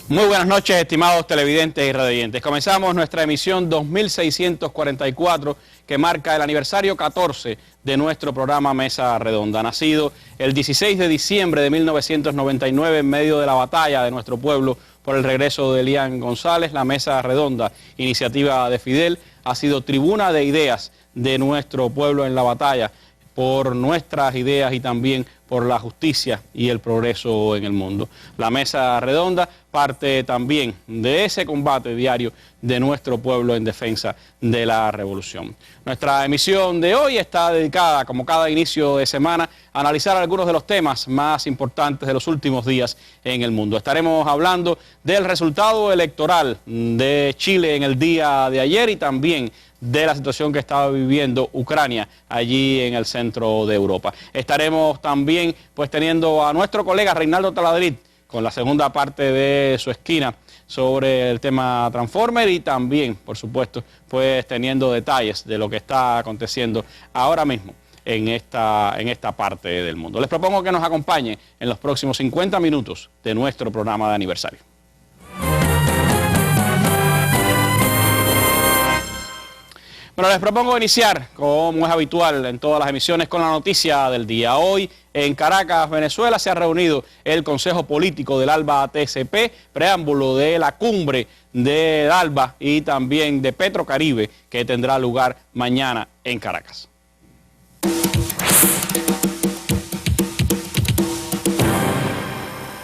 Muy buenas noches, estimados televidentes y radioyentes. Comenzamos nuestra emisión 2644, que marca el aniversario 14 de nuestro programa Mesa Redonda. Nacido el 16 de diciembre de 1999 en medio de la batalla de nuestro pueblo por el regreso de Elian González, la Mesa Redonda, iniciativa de Fidel, ha sido tribuna de ideas de nuestro pueblo en la batalla por nuestras ideas y también por la justicia y el progreso en el mundo. La Mesa Redonda parte también de ese combate diario de nuestro pueblo en defensa de la revolución. Nuestra emisión de hoy está dedicada, como cada inicio de semana, a analizar algunos de los temas más importantes de los últimos días en el mundo. Estaremos hablando del resultado electoral de Chile en el día de ayer y también de la situación que estaba viviendo Ucrania allí en el centro de Europa. Estaremos también teniendo a nuestro colega Reinaldo Taladrid con la segunda parte de su esquina sobre el tema Transformer y también, por supuesto, teniendo detalles de lo que está aconteciendo ahora mismo en esta parte del mundo. Les propongo que nos acompañen en los próximos 50 minutos de nuestro programa de aniversario. Bueno, les propongo iniciar, como es habitual en todas las emisiones, con la noticia del día. Hoy, en Caracas, Venezuela, se ha reunido el Consejo Político del ALBA-TCP, preámbulo de la cumbre del ALBA y también de Petrocaribe, que tendrá lugar mañana en Caracas.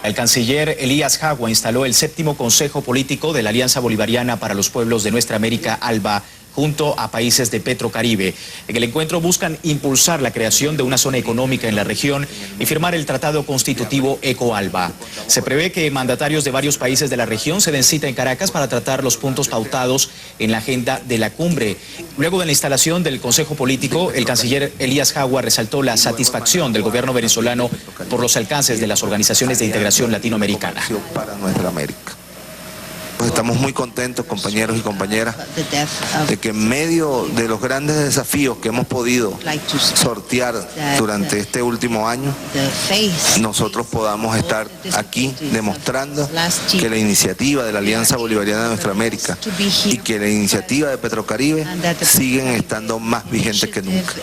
El canciller Elías Jagua instaló el 7º Consejo Político de la Alianza Bolivariana para los Pueblos de Nuestra América, ALBA, junto a países de Petrocaribe. En el encuentro buscan impulsar la creación de una zona económica en la región y firmar el tratado constitutivo ECO-ALBA. Se prevé que mandatarios de varios países de la región se den cita en Caracas para tratar los puntos pautados en la agenda de la cumbre. Luego de la instalación del Consejo Político, el canciller Elías Jagua resaltó la satisfacción del gobierno venezolano por los alcances de las organizaciones de integración latinoamericana. Para nuestra América. Estamos muy contentos, compañeros y compañeras, de que en medio de los grandes desafíos que hemos podido sortear durante este último año, nosotros podamos estar aquí demostrando que la iniciativa de la Alianza Bolivariana de Nuestra América y que la iniciativa de Petrocaribe siguen estando más vigentes que nunca.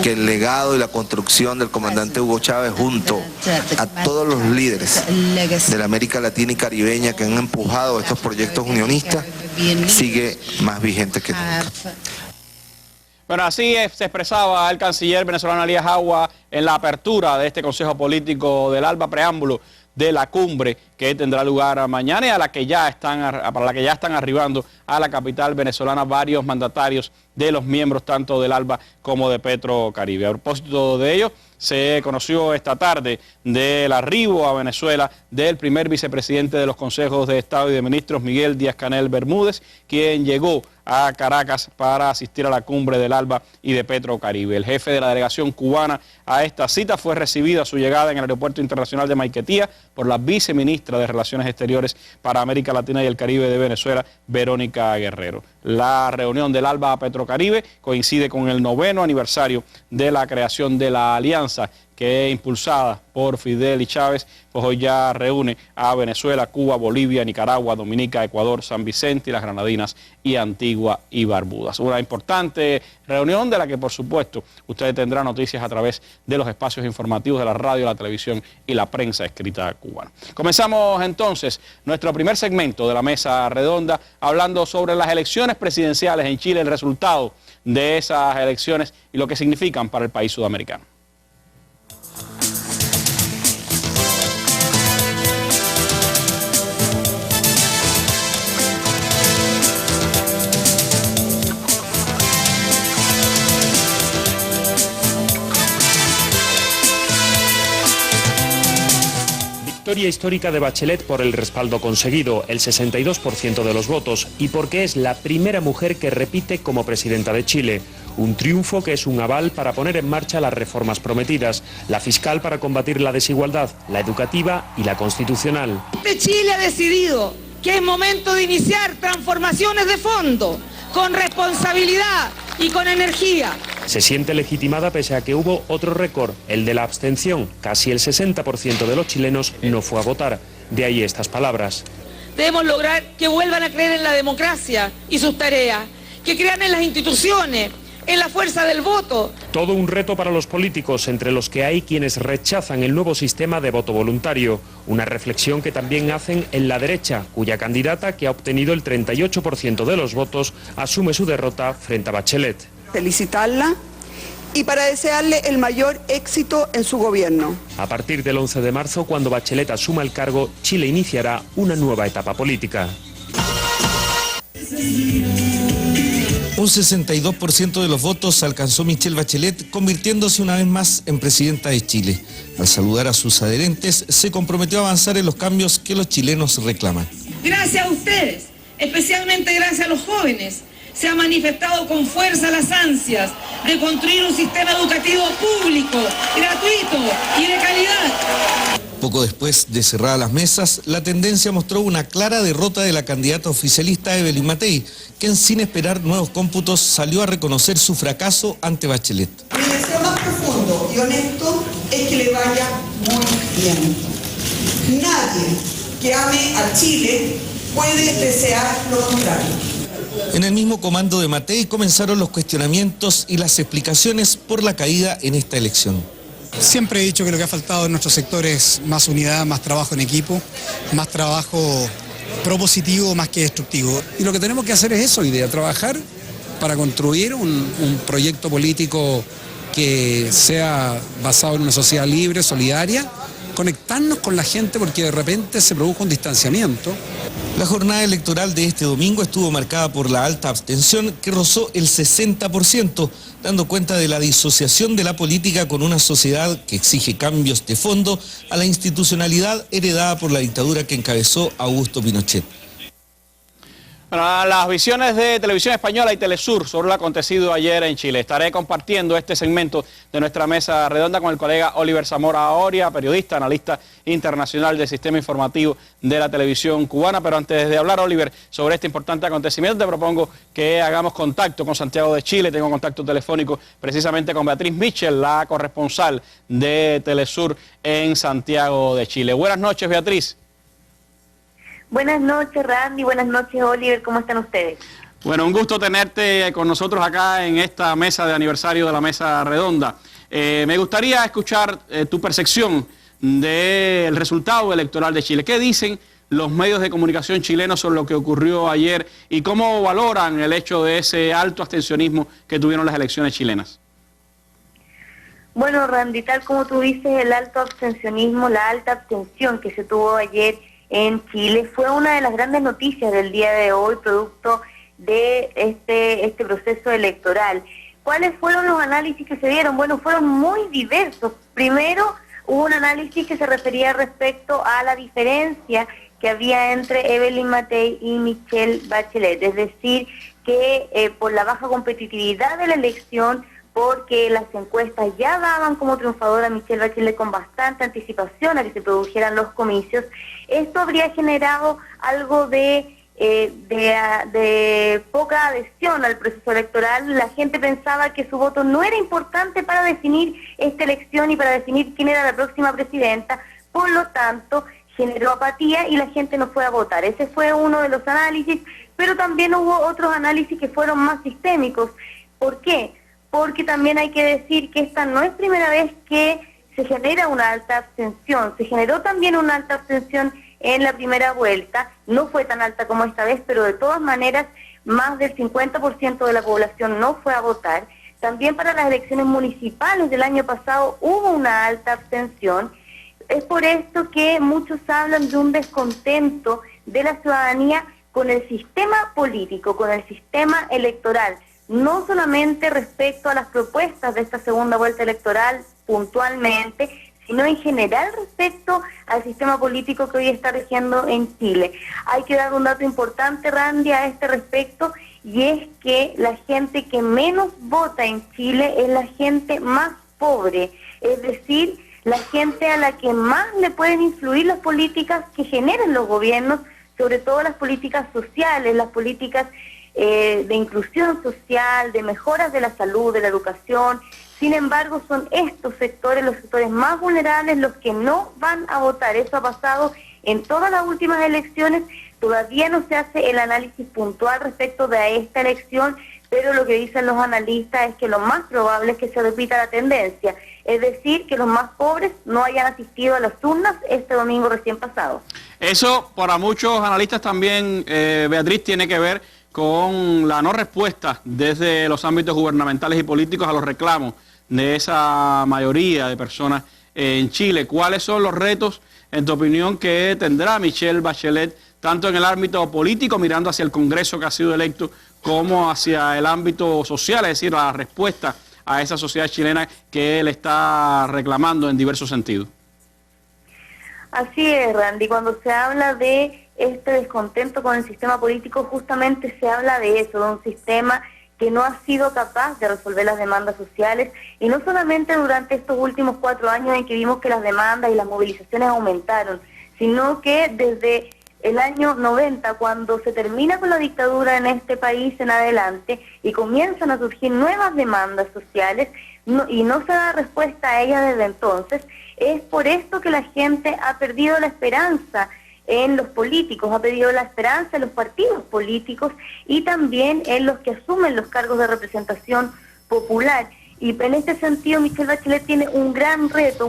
Que el legado y la construcción del comandante Hugo Chávez junto a todos los líderes de la América Latina y Caribeña que han empujado estos proyectos unionistas sigue más vigente que nunca. Bueno, así se expresaba el canciller venezolano Elías Jagua en la apertura de este Consejo Político del ALBA, preámbulo de la cumbre que tendrá lugar mañana y para la que ya están arribando a la capital venezolana varios mandatarios de los miembros tanto del ALBA como de Petrocaribe. A propósito de ello, se conoció esta tarde del arribo a Venezuela del primer vicepresidente de los consejos de Estado y de Ministros, Miguel Díaz-Canel Bermúdez, quien llegó a Caracas para asistir a la cumbre del ALBA y de Petrocaribe. El jefe de la delegación cubana a esta cita fue recibido a su llegada en el Aeropuerto Internacional de Maiquetía por la viceministra de Relaciones Exteriores para América Latina y el Caribe de Venezuela, Verónica Guerrero. La reunión del ALBA a Petrocaribe coincide con el 9º aniversario de la creación de la alianza que impulsada por Fidel y Chávez, hoy ya reúne a Venezuela, Cuba, Bolivia, Nicaragua, Dominica, Ecuador, San Vicente y las Granadinas y Antigua y Barbudas. Una importante reunión de la que, por supuesto, ustedes tendrán noticias a través de los espacios informativos de la radio, la televisión y la prensa escrita cubana. Comenzamos entonces nuestro primer segmento de la Mesa Redonda hablando sobre las elecciones presidenciales en Chile, el resultado de esas elecciones y lo que significan para el país sudamericano. Victoria histórica de Bachelet por el respaldo conseguido, el 62% de los votos, y porque es la primera mujer que repite como presidenta de Chile. Un triunfo que es un aval para poner en marcha las reformas prometidas, la fiscal para combatir la desigualdad, la educativa y la constitucional. Chile ha decidido que es momento de iniciar transformaciones de fondo, con responsabilidad y con energía. Se siente legitimada pese a que hubo otro récord, el de la abstención. Casi el 60% de los chilenos no fue a votar. De ahí estas palabras. Debemos lograr que vuelvan a creer en la democracia y sus tareas, que crean en las instituciones, en la fuerza del voto. Todo un reto para los políticos, entre los que hay quienes rechazan el nuevo sistema de voto voluntario. Una reflexión que también hacen en la derecha, cuya candidata, que ha obtenido el 38% de los votos, asume su derrota frente a Bachelet. Felicitarla y para desearle el mayor éxito en su gobierno. A partir del 11 de marzo, cuando Bachelet asuma el cargo, Chile iniciará una nueva etapa política. Un 62% de los votos alcanzó Michelle Bachelet, convirtiéndose una vez más en presidenta de Chile. Al saludar a sus adherentes, se comprometió a avanzar en los cambios que los chilenos reclaman. Gracias a ustedes, especialmente gracias a los jóvenes, se ha manifestado con fuerza las ansias de construir un sistema educativo público, gratuito y de calidad. Poco después de cerradas las mesas, la tendencia mostró una clara derrota de la candidata oficialista Evelyn Matei, quien sin esperar nuevos cómputos salió a reconocer su fracaso ante Bachelet. Mi deseo más profundo y honesto es que le vaya muy bien. Nadie que ame a Chile puede desear lo contrario. En el mismo comando de Matei comenzaron los cuestionamientos y las explicaciones por la caída en esta elección. Siempre he dicho que lo que ha faltado en nuestro sector es más unidad, más trabajo en equipo, más trabajo propositivo más que destructivo. Y lo que tenemos que hacer es eso, idea, trabajar para construir un proyecto político que sea basado en una sociedad libre, solidaria, conectarnos con la gente porque de repente se produjo un distanciamiento. La jornada electoral de este domingo estuvo marcada por la alta abstención que rozó el 60%, dando cuenta de la disociación de la política con una sociedad que exige cambios de fondo a la institucionalidad heredada por la dictadura que encabezó Augusto Pinochet. Bueno, las visiones de Televisión Española y Telesur sobre lo acontecido ayer en Chile. Estaré compartiendo este segmento de nuestra mesa redonda con el colega Oliver Zamora Oria, periodista, analista internacional del sistema informativo de la televisión cubana. Pero antes de hablar, Oliver, sobre este importante acontecimiento, te propongo que hagamos contacto con Santiago de Chile. Tengo contacto telefónico precisamente con Beatriz Mitchell, la corresponsal de Telesur en Santiago de Chile. Buenas noches, Beatriz. Buenas noches, Randy. Buenas noches, Oliver. ¿Cómo están ustedes? Bueno, un gusto tenerte con nosotros acá en esta mesa de aniversario de la Mesa Redonda. Me gustaría escuchar tu percepción del resultado electoral de Chile. ¿Qué dicen los medios de comunicación chilenos sobre lo que ocurrió ayer y cómo valoran el hecho de ese alto abstencionismo que tuvieron las elecciones chilenas? Bueno, Randy, tal como tú dices, el alto abstencionismo, la alta abstención que se tuvo ayer en Chile fue una de las grandes noticias del día de hoy, producto de este proceso electoral. ¿Cuáles fueron los análisis que se dieron? Bueno, fueron muy diversos. Primero, hubo un análisis que se refería respecto a la diferencia que había entre Evelyn Matei y Michelle Bachelet, es decir, que por la baja competitividad de la elección, porque las encuestas ya daban como triunfadora a Michelle Bachelet con bastante anticipación a que se produjeran los comicios, esto habría generado algo de poca adhesión al proceso electoral. La gente pensaba que su voto no era importante para definir esta elección y para definir quién era la próxima presidenta, por lo tanto generó apatía y la gente no fue a votar. Ese fue uno de los análisis, pero también hubo otros análisis que fueron más sistémicos. ¿Por qué? Porque también hay que decir que esta no es primera vez que se genera una alta abstención. Se generó también una alta abstención en la primera vuelta, no fue tan alta como esta vez, pero de todas maneras más del 50% de la población no fue a votar. También para las elecciones municipales del año pasado hubo una alta abstención. Es por esto que muchos hablan de un descontento de la ciudadanía con el sistema político, con el sistema electoral, no solamente respecto a las propuestas de esta segunda vuelta electoral puntualmente, sino en general respecto al sistema político que hoy está rigiendo en Chile. Hay que dar un dato importante, Randy, a este respecto, y es que la gente que menos vota en Chile es la gente más pobre, es decir, la gente a la que más le pueden influir las políticas que generen los gobiernos, sobre todo las políticas sociales, las políticas de inclusión social, de mejoras de la salud, de la educación. Sin embargo, son estos sectores, los sectores más vulnerables, los que no van a votar. Eso ha pasado en todas las últimas elecciones. Todavía no se hace el análisis puntual respecto de esta elección, pero lo que dicen los analistas es que lo más probable es que se repita la tendencia, es decir, que los más pobres no hayan asistido a las urnas este domingo recién pasado. Eso para muchos analistas también, Beatriz, tiene que ver con la no respuesta desde los ámbitos gubernamentales y políticos a los reclamos de esa mayoría de personas en Chile. ¿Cuáles son los retos, en tu opinión, que tendrá Michelle Bachelet, tanto en el ámbito político, mirando hacia el Congreso que ha sido electo, como hacia el ámbito social, es decir, la respuesta a esa sociedad chilena que él está reclamando en diversos sentidos? Así es, Randy, cuando se habla de este descontento con el sistema político, justamente se habla de eso, de un sistema que no ha sido capaz de resolver las demandas sociales, y no solamente durante estos últimos 4 años en que vimos que las demandas y las movilizaciones aumentaron, sino que desde el año 90, cuando se termina con la dictadura en este país en adelante y comienzan a surgir nuevas demandas sociales y no se da respuesta a ellas desde entonces. Es por esto que la gente ha perdido la esperanza en los políticos, ha perdido la esperanza en los partidos políticos y también en los que asumen los cargos de representación popular. Y en este sentido Michelle Bachelet tiene un gran reto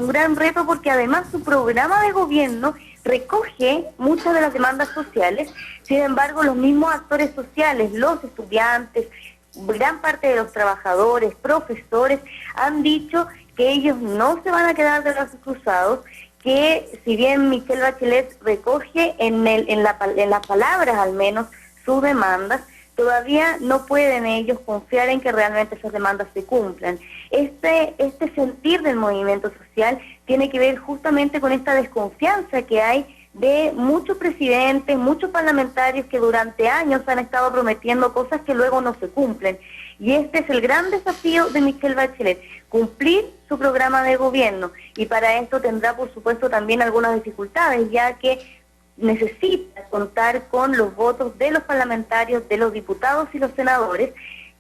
porque además su programa de gobierno recoge muchas de las demandas sociales. Sin embargo, los mismos actores sociales, los estudiantes, gran parte de los trabajadores, profesores, han dicho que ellos no se van a quedar de brazos cruzados, que si bien Michelle Bachelet recoge en las palabras al menos sus demandas, todavía no pueden ellos confiar en que realmente esas demandas se cumplan. Este sentir del movimiento social tiene que ver justamente con esta desconfianza que hay de muchos presidentes, muchos parlamentarios que durante años han estado prometiendo cosas que luego no se cumplen. Y este es el gran desafío de Michelle Bachelet, cumplir su programa de gobierno. Y para esto tendrá, por supuesto, también algunas dificultades, ya que necesita contar con los votos de los parlamentarios, de los diputados y los senadores,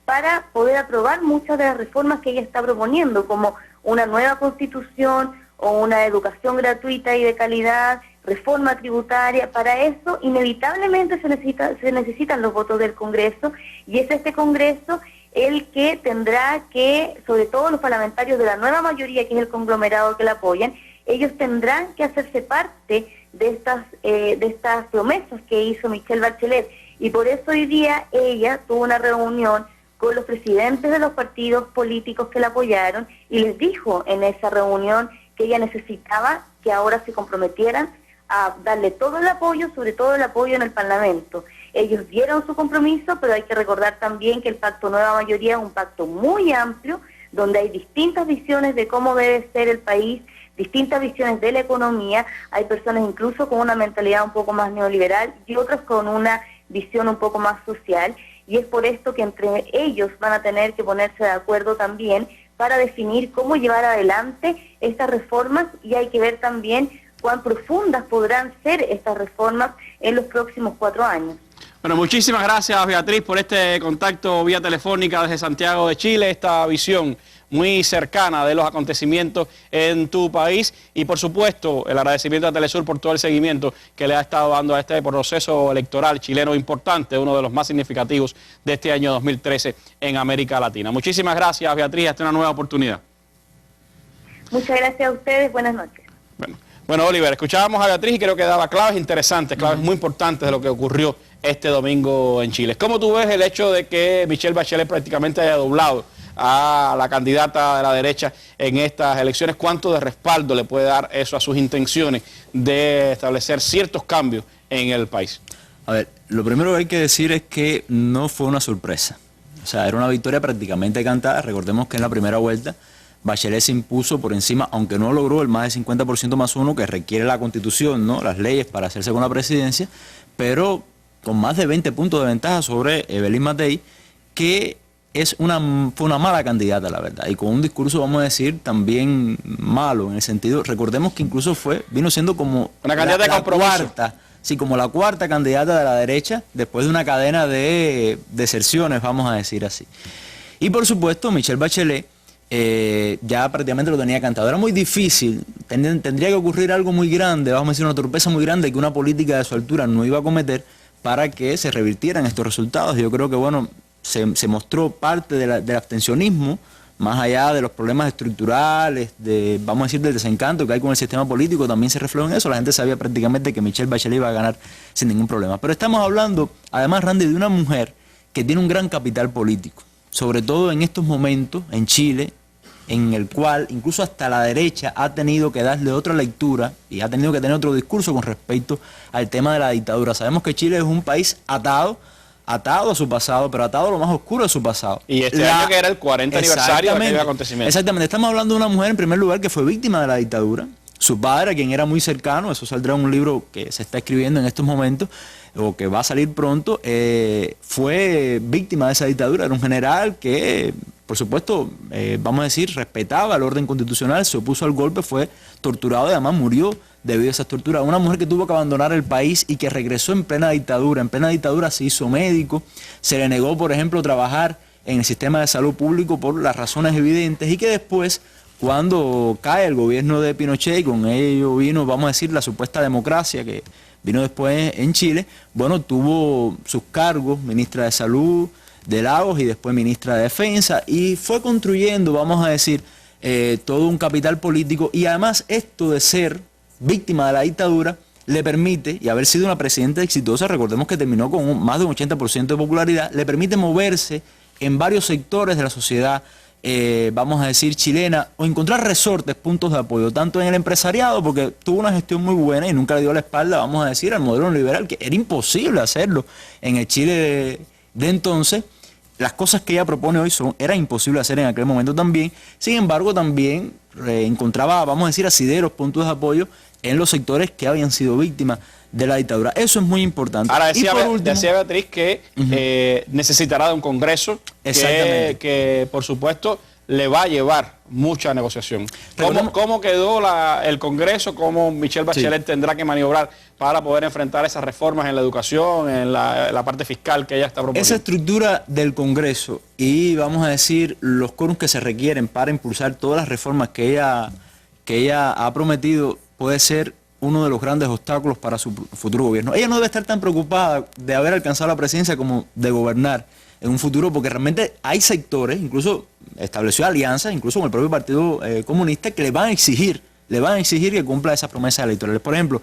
para poder aprobar muchas de las reformas que ella está proponiendo, como una nueva constitución o una educación gratuita y de calidad, reforma tributaria. Para eso inevitablemente se necesitan los votos del Congreso, y es este Congreso el que tendrá que, sobre todo los parlamentarios de la nueva mayoría, que es el conglomerado que la apoyan, ellos tendrán que hacerse parte de estas promesas que hizo Michelle Bachelet. Y por eso hoy día ella tuvo una reunión con los presidentes de los partidos políticos que la apoyaron y les dijo en esa reunión que ella necesitaba que ahora se comprometieran a darle todo el apoyo, sobre todo el apoyo en el Parlamento. Ellos dieron su compromiso, pero hay que recordar también que el Pacto Nueva Mayoría es un pacto muy amplio, donde hay distintas visiones de cómo debe ser el país, distintas visiones de la economía. Hay personas incluso con una mentalidad un poco más neoliberal y otras con una visión un poco más social, y es por esto que entre ellos van a tener que ponerse de acuerdo también para definir cómo llevar adelante estas reformas, y hay que ver también cuán profundas podrán ser estas reformas en los próximos 4 años. Bueno, muchísimas gracias, Beatriz, por este contacto vía telefónica desde Santiago de Chile, esta visión muy cercana de los acontecimientos en tu país, y por supuesto el agradecimiento a Telesur por todo el seguimiento que le ha estado dando a este proceso electoral chileno importante, uno de los más significativos de este año 2013 en América Latina. Muchísimas gracias, Beatriz, hasta una nueva oportunidad. Muchas gracias a ustedes, buenas noches. Bueno, Oliver, escuchábamos a Beatriz y creo que daba claves interesantes, claves muy importantes de lo que ocurrió este domingo en Chile. ¿Cómo tú ves el hecho de que Michelle Bachelet prácticamente haya doblado a la candidata de la derecha en estas elecciones? ¿Cuánto de respaldo le puede dar eso a sus intenciones de establecer ciertos cambios en el país? A ver, lo primero que hay que decir es que no fue una sorpresa. O sea, era una victoria prácticamente cantada. Recordemos que en la primera vuelta Bachelet se impuso por encima, aunque no logró el más del 50% más 1 que requiere la Constitución, ¿no?, las leyes para hacerse con la presidencia, pero con más de 20 puntos de ventaja sobre Evelyn Matei, que fue una mala candidata, la verdad, y con un discurso, vamos a decir, también malo, en el sentido, recordemos que incluso vino siendo como una candidata de compromiso. Como la cuarta candidata de la derecha, después de una cadena de deserciones, vamos a decir así. Y por supuesto, Michelle Bachelet, ya prácticamente lo tenía cantado. Era muy difícil, tendría que ocurrir algo muy grande, vamos a decir una torpeza muy grande que una política de su altura no iba a cometer para que se revirtieran estos resultados. Yo creo que, bueno, se mostró parte del abstencionismo, más allá de los problemas estructurales, vamos a decir, del desencanto que hay con el sistema político, también se reflejó en eso. La gente sabía prácticamente que Michelle Bachelet iba a ganar sin ningún problema. Pero estamos hablando, además, Randy, de una mujer que tiene un gran capital político, sobre todo en estos momentos en Chile, en el cual incluso hasta la derecha ha tenido que darle otra lectura y ha tenido que tener otro discurso con respecto al tema de la dictadura. Sabemos que Chile es un país atado a su pasado, pero atado a lo más oscuro de su pasado. Y este año que era el 40 aniversario de aquel acontecimiento. Exactamente, estamos hablando de una mujer en primer lugar que fue víctima de la dictadura. Su padre, a quien era muy cercano, eso saldrá en un libro que se está escribiendo en estos momentos, o que va a salir pronto, fue víctima de esa dictadura. Era un general que, por supuesto, vamos a decir, respetaba el orden constitucional, se opuso al golpe, fue torturado y además murió debido a esas torturas. Una mujer que tuvo que abandonar el país y que regresó en plena dictadura. En plena dictadura se hizo médico, se le negó, por ejemplo, trabajar en el sistema de salud público por las razones evidentes, y que después, cuando cae el gobierno de Pinochet, y con ello vino, vamos a decir, la supuesta democracia que vino después en Chile, bueno, tuvo sus cargos, ministra de Salud de Lagos y después ministra de Defensa, y fue construyendo, vamos a decir, todo un capital político. Y además esto de ser víctima de la dictadura le permite, y haber sido una presidenta exitosa, recordemos que terminó con más de un 80% de popularidad, le permite moverse en varios sectores de la sociedad, vamos a decir, chilena, o encontrar resortes, puntos de apoyo, tanto en el empresariado, porque tuvo una gestión muy buena y nunca le dio la espalda, vamos a decir, al modelo liberal, que era imposible hacerlo en el Chile de entonces. Las cosas que ella propone hoy era imposible hacer en aquel momento también. Sin embargo, también encontraba, vamos a decir, asideros, puntos de apoyo en los sectores que habían sido víctimas de la dictadura. Eso es muy importante. Ahora, decía Beatriz que necesitará de un Congreso que, por supuesto, le va a llevar mucha negociación. ¿Cómo quedó el Congreso? ¿Cómo Michelle Bachelet tendrá que maniobrar para poder enfrentar esas reformas en la educación, en la parte fiscal que ella está proponiendo? Esa estructura del Congreso y, vamos a decir, los quórums que se requieren para impulsar todas las reformas que ella ha prometido puede ser uno de los grandes obstáculos para su futuro gobierno. Ella no debe estar tan preocupada de haber alcanzado la presidencia como de gobernar en un futuro, porque realmente hay sectores, incluso estableció alianzas, incluso con el propio Partido Comunista, que le van a exigir que cumpla esas promesas electorales. Por ejemplo,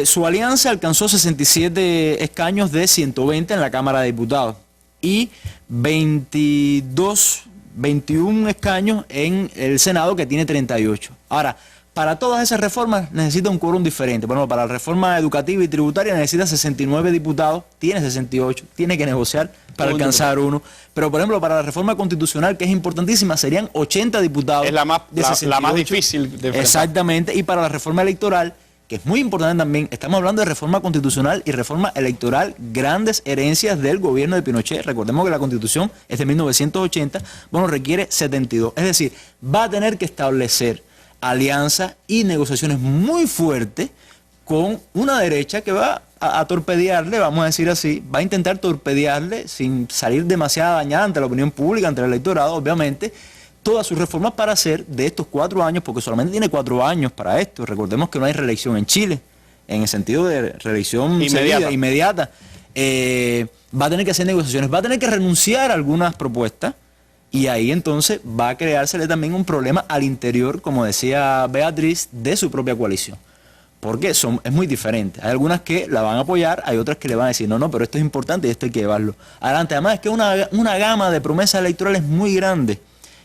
su alianza alcanzó 67 escaños de 120 en la Cámara de Diputados y 21 escaños en el Senado, que tiene 38. Ahora, para todas esas reformas necesita un quórum diferente. Bueno, para la reforma educativa y tributaria necesita 69 diputados, tiene 68, tiene que negociar para alcanzar uno. Pero, por ejemplo, para la reforma constitucional, que es importantísima, serían 80 diputados. Es la más difícil de enfrentar. Exactamente. Y para la reforma electoral, que es muy importante también, estamos hablando de reforma constitucional y reforma electoral, grandes herencias del gobierno de Pinochet. Recordemos que la Constitución es de 1980, bueno, requiere 72. Es decir, va a tener que establecer alianzas y negociaciones muy fuertes con una derecha que va a torpedearle, vamos a decir así, va a intentar torpedearle sin salir demasiado dañada ante la opinión pública, ante el electorado, obviamente, todas sus reformas para hacer de estos 4 años, porque solamente tiene 4 años para esto. Recordemos que no hay reelección en Chile, en el sentido de reelección inmediata. Va a tener que hacer negociaciones, va a tener que renunciar a algunas propuestas. Y ahí entonces va a creársele también un problema al interior, como decía Beatriz, de su propia coalición. Porque es muy diferente. Hay algunas que la van a apoyar, hay otras que le van a decir, no, pero esto es importante y esto hay que llevarlo adelante. Además es que una gama de promesas electorales muy grande.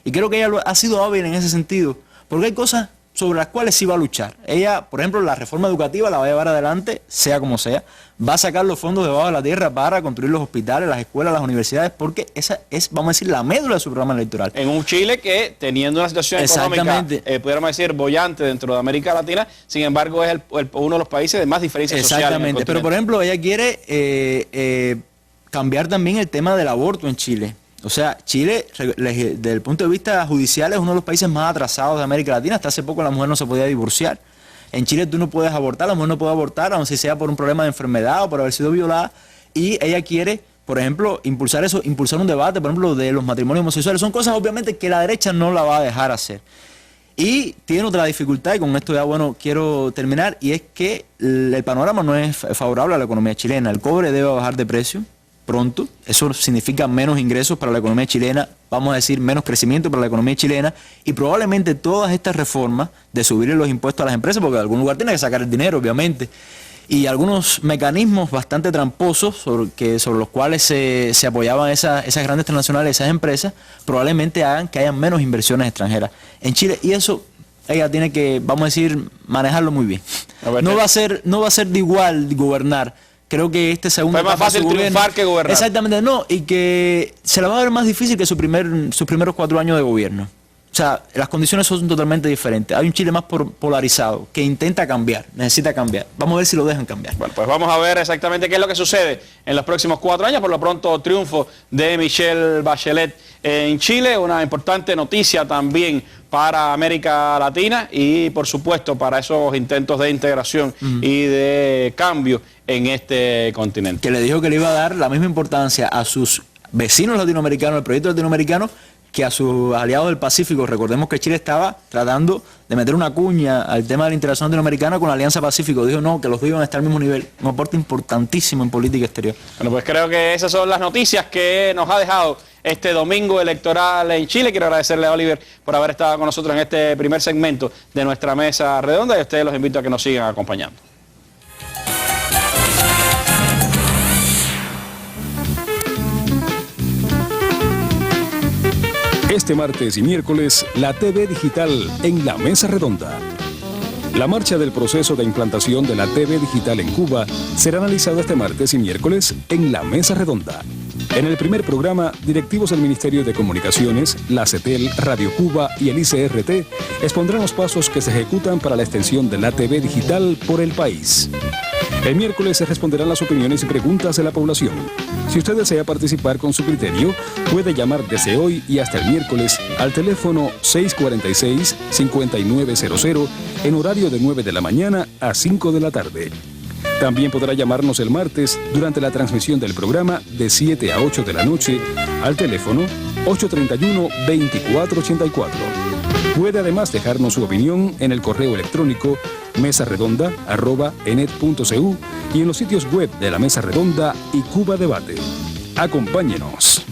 Y creo que ella ha sido hábil en ese sentido, porque hay cosas sobre las cuales sí va a luchar. Ella, por ejemplo, la reforma educativa la va a llevar adelante, sea como sea. Va a sacar los fondos debajo de la tierra para construir los hospitales, las escuelas, las universidades, porque esa es, vamos a decir, la médula de su programa electoral. En un Chile que, teniendo una situación económica, pudiéramos decir, bollante dentro de América Latina, sin embargo es uno de los países de más diferencias sociales. Exactamente, pero por ejemplo, ella quiere cambiar también el tema del aborto en Chile. O sea, Chile, desde el punto de vista judicial, es uno de los países más atrasados de América Latina. Hasta hace poco la mujer no se podía divorciar. En Chile tú no puedes abortar, la mujer no puede abortar, aun si sea por un problema de enfermedad o por haber sido violada. Y ella quiere por ejemplo, impulsar eso, impulsar un debate, por ejemplo, de los matrimonios homosexuales. Son cosas obviamente que la derecha no la va a dejar hacer. Y tiene otra dificultad, y con esto ya, bueno, quiero terminar, y es que el panorama no es favorable a la economía chilena. El cobre debe bajar de precio pronto, eso significa menos ingresos para la economía chilena, vamos a decir menos crecimiento para la economía chilena, y probablemente todas estas reformas de subir los impuestos a las empresas, porque de algún lugar tiene que sacar el dinero, obviamente, y algunos mecanismos bastante tramposos sobre los cuales se apoyaban esas grandes transnacionales, esas empresas, probablemente hagan que haya menos inversiones extranjeras en Chile, y eso ella tiene que, vamos a decir, manejarlo muy bien. No va a ser de igual gobernar. Creo que este segundo... Es más fácil triunfar que gobernar. Exactamente, no, y que se la va a ver más difícil que sus primeros 4 años de gobierno. O sea, las condiciones son totalmente diferentes. Hay un Chile más polarizado, que intenta cambiar, necesita cambiar. Vamos a ver si lo dejan cambiar. Bueno, pues vamos a ver exactamente qué es lo que sucede en los próximos 4 años. Por lo pronto, triunfo de Michelle Bachelet en Chile, una importante noticia también para América Latina y, por supuesto, para esos intentos de integración y de cambio en este continente. Que le dijo que le iba a dar la misma importancia a sus vecinos latinoamericanos, al proyecto latinoamericano, que a sus aliados del Pacífico. Recordemos que Chile estaba tratando de meter una cuña al tema de la integración latinoamericana con la Alianza Pacífico. Dijo no, que los dos iban a estar al mismo nivel. Un aporte importantísimo en política exterior. Bueno, pues creo que esas son las noticias que nos ha dejado este domingo electoral en Chile. Quiero agradecerle a Oliver por haber estado con nosotros en este primer segmento de nuestra mesa redonda, y a ustedes los invito a que nos sigan acompañando. Este martes y miércoles, la TV digital en la Mesa Redonda. La marcha del proceso de implantación de la TV digital en Cuba será analizada este martes y miércoles en la Mesa Redonda. En el primer programa, directivos del Ministerio de Comunicaciones, la CETEL, Radio Cuba y el ICRT expondrán los pasos que se ejecutan para la extensión de la TV digital por el país. El miércoles se responderán las opiniones y preguntas de la población. Si usted desea participar con su criterio, puede llamar desde hoy y hasta el miércoles al teléfono 646-5900 en horario de 9 de la mañana a 5 de la tarde. También podrá llamarnos el martes durante la transmisión del programa de 7 a 8 de la noche al teléfono 831-2484. Puede además dejarnos su opinión en el correo electrónico mesaredonda@enet.cu y en los sitios web de la Mesa Redonda y Cuba Debate. Acompáñenos.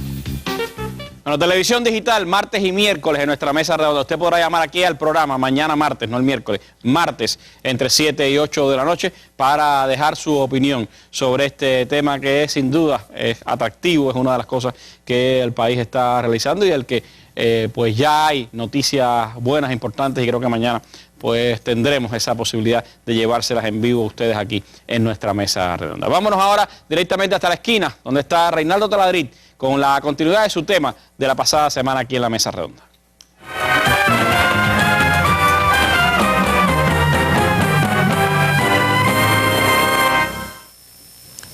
Bueno, televisión digital, martes y miércoles en nuestra mesa redonda. Usted podrá llamar aquí al programa mañana martes, no el miércoles, martes entre 7 y 8 de la noche para dejar su opinión sobre este tema que es, sin duda es atractivo, es una de las cosas que el país está realizando y del que pues ya hay noticias buenas, importantes, y creo que mañana pues tendremos esa posibilidad de llevárselas en vivo a ustedes aquí en nuestra mesa redonda. Vámonos ahora directamente hasta la esquina, donde está Reinaldo Taladrid, con la continuidad de su tema de la pasada semana aquí en la mesa redonda.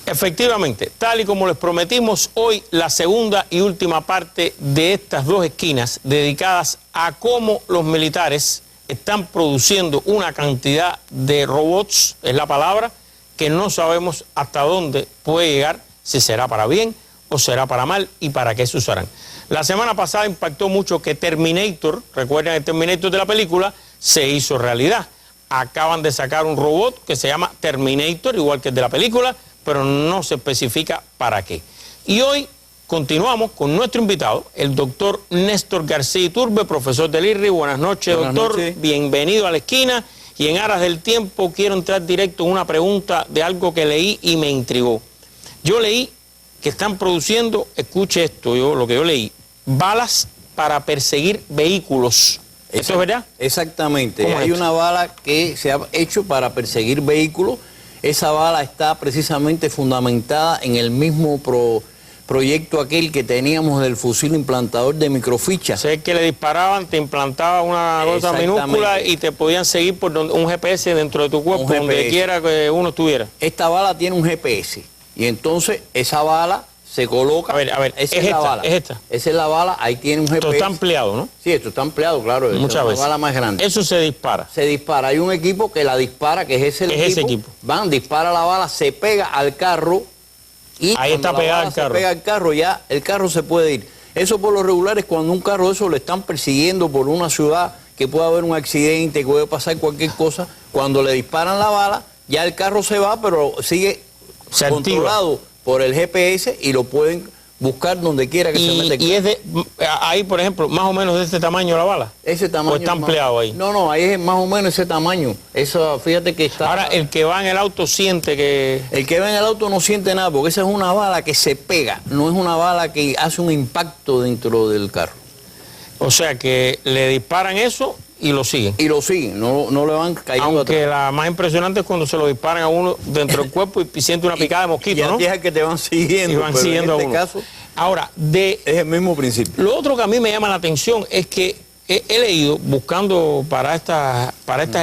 Efectivamente, tal y como les prometimos, hoy la segunda y última parte de estas dos esquinas dedicadas a cómo los militares están produciendo una cantidad de robots, es la palabra, que no sabemos hasta dónde puede llegar, si será para bien o será para mal y para qué se usarán. La semana pasada impactó mucho que Terminator, recuerden el Terminator de la película, se hizo realidad. Acaban de sacar un robot que se llama Terminator, igual que el de la película, pero no se especifica para qué. Y hoy continuamos con nuestro invitado, el doctor Néstor García Iturbe, profesor del IRRI. Buenas noches, doctor. Bienvenido a la esquina. Y en aras del tiempo quiero entrar directo en una pregunta de algo que leí y me intrigó. Yo leí que están produciendo, escuche esto, lo que yo leí, balas para perseguir vehículos. ¿Eso es verdad? Exactamente. Hay una bala que se ha hecho para perseguir vehículos. Esa bala está precisamente fundamentada en el mismo proyecto aquel que teníamos del fusil implantador de microficha. Sé que le disparaban, te implantaba una cosa minúscula y te podían seguir por un GPS dentro de tu cuerpo, donde quiera que uno estuviera. Esta bala tiene un GPS y entonces esa bala se coloca. A ver, esa es la bala. Es esta. Esa es la bala, ahí tiene un GPS. Esto está ampliado, ¿no? Sí, esto está ampliado, claro. Muchas veces. Es una bala más grande. Eso se dispara. Se dispara. Hay un equipo que la dispara, que es ese equipo. Dispara la bala, se pega al carro y ahí está pegado el carro. Se pega el carro, ya el carro se puede ir. Eso por lo regular es cuando un carro de eso lo están persiguiendo por una ciudad, que puede haber un accidente, que puede pasar cualquier cosa. Cuando le disparan la bala, ya el carro se va, pero sigue controlado por el GPS y lo pueden buscar donde quiera que se mete. Y es de, ahí, por ejemplo, más o menos de este tamaño la bala. Ese tamaño. ¿O está ampliado ahí? No, ahí es más o menos ese tamaño. Eso, fíjate que está... Ahora, el que va en el auto siente que... El que va en el auto no siente nada, porque esa es una bala que se pega, no es una bala que hace un impacto dentro del carro. O sea, que le disparan eso y lo siguen. Y lo siguen, no le van cayendo Aunque atrás. la más impresionante es cuando se lo disparan a uno dentro del cuerpo y siente una picada de mosquito, ¿no? Y es que te van siguiendo, y van pero siguiendo en este a uno. caso ahora, es el mismo principio. Lo otro que a mí me llama la atención es que he leído, buscando para estas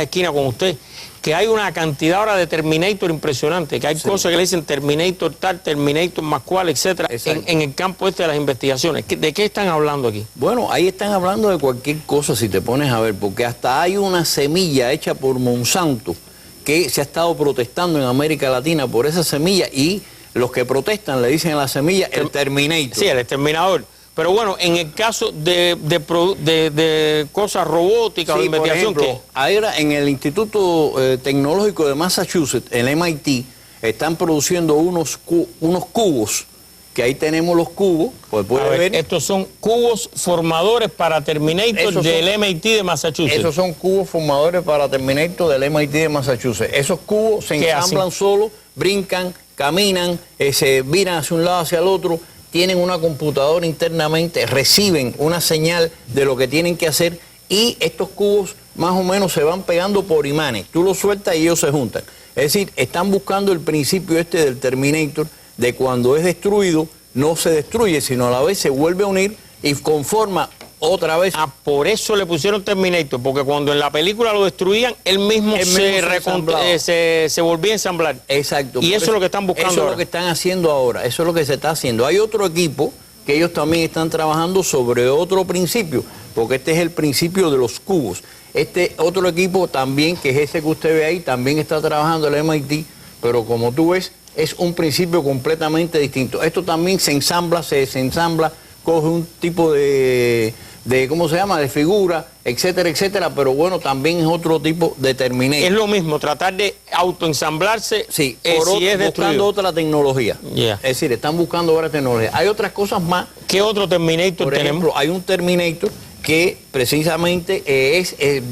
esquinas con usted, que hay una cantidad ahora de Terminator impresionante, que hay cosas que le dicen Terminator tal, Terminator más cual, etcétera, en el campo este de las investigaciones. ¿De qué están hablando aquí? Bueno, ahí están hablando de cualquier cosa si te pones a ver, porque hasta hay una semilla hecha por Monsanto que se ha estado protestando en América Latina por esa semilla, y los que protestan le dicen a la semilla el Terminator. Sí, el exterminador. Pero bueno, en el caso de cosas robóticas o de investigación, por ejemplo, ahora en el Instituto Tecnológico de Massachusetts, el MIT, están produciendo unos cubos, que ahí tenemos los cubos, pues puedes ver. Estos son cubos formadores para Terminator del MIT de Massachusetts. Esos son cubos formadores para Terminator del MIT de Massachusetts. Esos cubos se ensamblan solos, brincan, caminan, se viran hacia un lado, hacia el otro. Tienen una computadora internamente, reciben una señal de lo que tienen que hacer, y estos cubos más o menos se van pegando por imanes. Tú los sueltas y ellos se juntan. Es decir, están buscando el principio este del Terminator, de cuando es destruido, no se destruye, sino a la vez se vuelve a unir y conforma otra vez. Por eso le pusieron Terminator, porque cuando en la película lo destruían, él mismo se volvía a ensamblar. Exacto. Y eso es lo que están buscando Eso ahora. es lo que están haciendo ahora, eso es lo que se está haciendo. Hay otro equipo que ellos también están trabajando sobre otro principio, porque este es el principio de los cubos. Este otro equipo también, que es ese que usted ve ahí, también está trabajando el MIT, pero como tú ves, es un principio completamente distinto. Esto también se ensambla, se desensambla, coge un tipo de ¿cómo se llama?, de figura, etcétera, etcétera, pero bueno, también es otro tipo de Terminator. Es lo mismo, tratar de autoensamblarse si es destruido. Buscando otra tecnología. Es decir, están buscando otra tecnología. Hay otras cosas más. ¿Qué otro Terminator Por ejemplo, tenemos? hay un Terminator que precisamente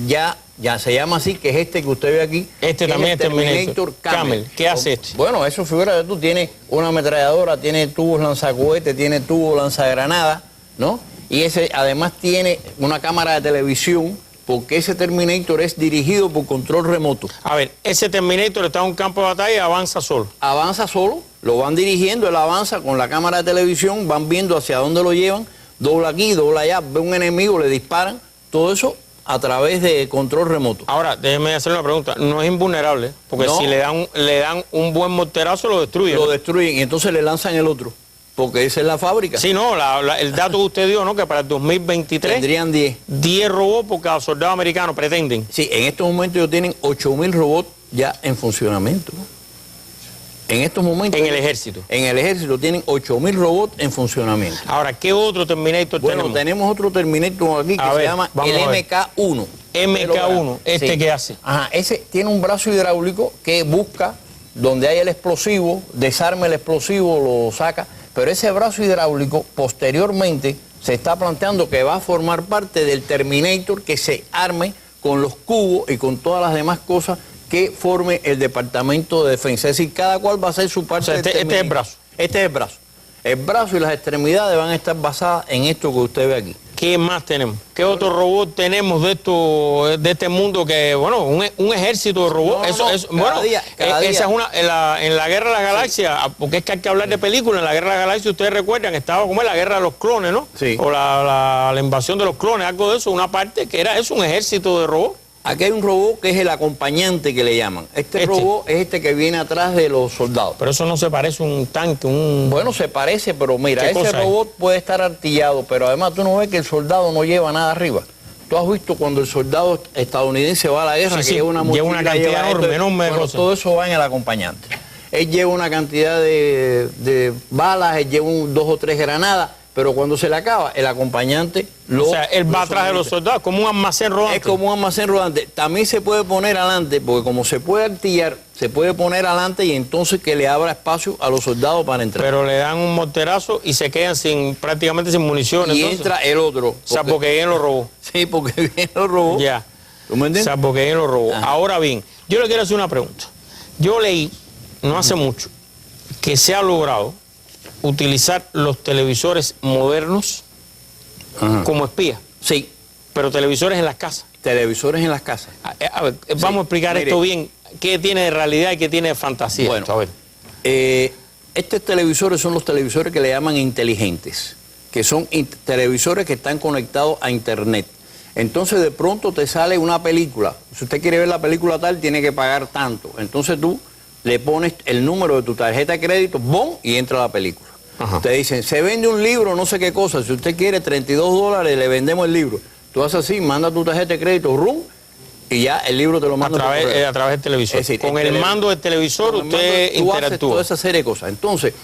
ya se llama así, que es este que usted ve aquí. Este también es Terminator Camel. ¿Qué hace este? Bueno, eso figura de tú, tiene una ametralladora, tiene tubos lanzacohetes, tiene tubos lanzagranadas, ¿no? Y ese además tiene una cámara de televisión, porque ese Terminator es dirigido por control remoto. A ver, ese Terminator está en un campo de batalla y avanza solo. Avanza solo, lo van dirigiendo, él avanza con la cámara de televisión, van viendo hacia dónde lo llevan, dobla aquí, dobla allá, ve un enemigo, le disparan, todo eso a través de control remoto. Ahora, déjeme hacer una pregunta, no es invulnerable, porque No. si le dan un buen morterazo lo destruyen. Lo destruyen y entonces le lanzan el otro, porque esa es la fábrica. Sí, no, el dato que usted dio, ¿no?, que para el 2023 tendrían 10 robots por cada soldado americano, pretenden. Sí, en estos momentos ellos tienen 8.000 robots ya en funcionamiento. En estos momentos. En el ejército. En el ejército tienen 8.000 robots en funcionamiento. Ahora, ¿qué otro Terminator Bueno, tenemos? otro Terminator aquí que se llama el MK1. MK1, ¿este Sí. qué hace? Ajá, ese tiene un brazo hidráulico que busca donde hay el explosivo, desarma el explosivo, lo saca, pero ese brazo hidráulico posteriormente se está planteando que va a formar parte del Terminator que se arme con los cubos y con todas las demás cosas que forme el Departamento de Defensa. Es decir, cada cual va a hacer su parte. O sea, este es el brazo. Este es el brazo. El brazo y las extremidades van a estar basadas en esto que usted ve aquí. ¿Qué más tenemos? ¿Qué otro robot tenemos de este mundo que, bueno, un ejército de robots? Cada día. Esa es una, en la Guerra de las Galaxias, porque es que hay que hablar de películas, en la Guerra de las Galaxias ustedes recuerdan, estaba como la Guerra de los Clones, ¿no? Sí. O la invasión de los clones, algo de eso, una parte que es un ejército de robots. Aquí hay un robot que es el acompañante que le llaman. Este robot es este que viene atrás de los soldados. Pero eso no se parece a un tanque, Bueno, se parece, pero mira, ¿Qué ese cosa es? robot puede estar artillado, pero además tú no ves que el soldado no lleva nada arriba. Tú has visto cuando el soldado estadounidense va a la guerra, Sí, que sí, lleva una lleva mochila, una cantidad enorme de bueno, cosas. todo eso va en el acompañante. Él lleva una cantidad de balas, él lleva 2 o 3 granadas, pero cuando se le acaba, el acompañante O sea, él va atrás de los soldados, como un almacén rodante. Es como un almacén rodante. También se puede poner adelante, porque como se puede artillar, se puede poner adelante y entonces que le abra espacio a los soldados para entrar. Pero le dan un morterazo y se quedan prácticamente sin municiones. Y entonces entra el otro. O sea, porque bien lo robó. Sí, porque bien lo robó. Ya. ¿Tú me entiendes? O sea, porque bien lo robó. Ajá. Ahora bien, yo le quiero hacer una pregunta. Yo leí, no hace mucho, que se ha logrado utilizar los televisores modernos como espía. Sí. Pero televisores en las casas. Televisores en las casas. A ver, vamos a explicar esto bien. ¿Qué tiene de realidad y qué tiene de fantasía? Bueno, esto? A ver. Estos televisores son los televisores que le llaman inteligentes, que son televisores que están conectados a internet. Entonces de pronto te sale una película. Si usted quiere ver la película tal, tiene que pagar tanto. Entonces tú le pones el número de tu tarjeta de crédito, ¡bom!, y entra la película. Te dicen, se vende un libro, no sé qué cosa. Si usted quiere $32, le vendemos el libro. Tú haces así, manda tu tarjeta de crédito, ¡rum!, y ya el libro te lo manda a través del televisor. Es decir, con el mando del televisor usted interactúa. Toda esa serie de cosas. Entonces,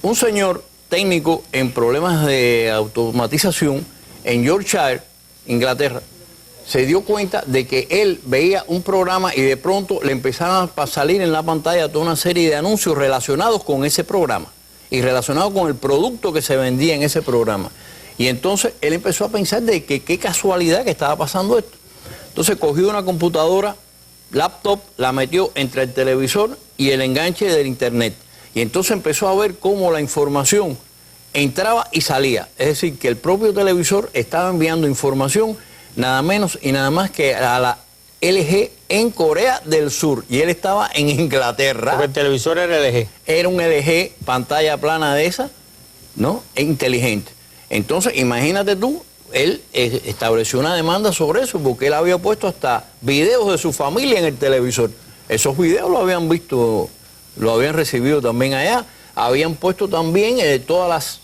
un señor técnico en problemas de automatización en Yorkshire, Inglaterra, se dio cuenta de que él veía un programa y de pronto le empezaron a salir en la pantalla toda una serie de anuncios relacionados con ese programa y relacionados con el producto que se vendía en ese programa. Y entonces él empezó a pensar de que qué casualidad que estaba pasando esto. Entonces cogió una computadora, laptop, la metió entre el televisor y el enganche del internet. Y entonces empezó a ver cómo la información entraba y salía. Es decir, que el propio televisor estaba enviando información nada menos y nada más que a la LG en Corea del Sur. Y él estaba en Inglaterra. Porque el televisor era LG. Era un LG, pantalla plana de esa, ¿no? E inteligente. Entonces, imagínate tú, él estableció una demanda sobre eso porque él había puesto hasta videos de su familia en el televisor. Esos videos lo habían visto, lo habían recibido también allá. Habían puesto también todas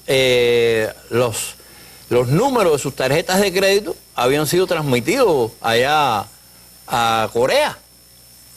los números de sus tarjetas de crédito habían sido transmitidos allá a Corea.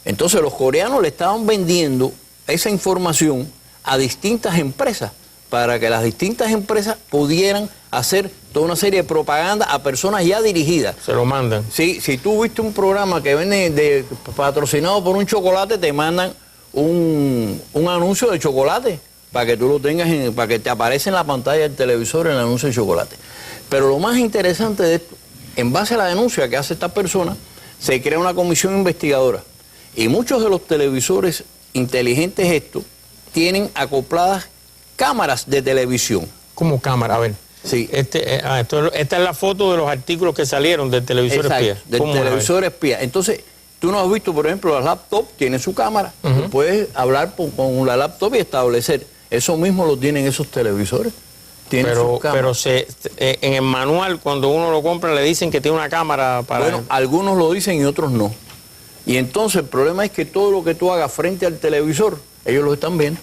Entonces los coreanos le estaban vendiendo esa información a distintas empresas para que las distintas empresas pudieran hacer toda una serie de propaganda a personas ya dirigidas. Se lo mandan. Sí, si tú viste un programa que vende patrocinado por un chocolate, te mandan un anuncio de chocolate para que tú lo tengas, para que te aparezca en la pantalla del televisor el anuncio de chocolate. Pero lo más interesante de esto, en base a la denuncia que hace esta persona, se crea una comisión investigadora. Y muchos de los televisores inteligentes estos tienen acopladas cámaras de televisión. ¿Cómo cámara? A ver. Sí. Esta es la foto de los artículos que salieron del televisor espía. Del televisor espía. Entonces, tú no has visto, por ejemplo, la laptop tiene su cámara. Tú puedes hablar con la laptop y establecer. Eso mismo lo tienen esos televisores. Pero en el manual, cuando uno lo compra, le dicen que tiene una cámara para... Bueno, algunos lo dicen y otros no. Y entonces el problema es que todo lo que tú hagas frente al televisor, ellos lo están viendo.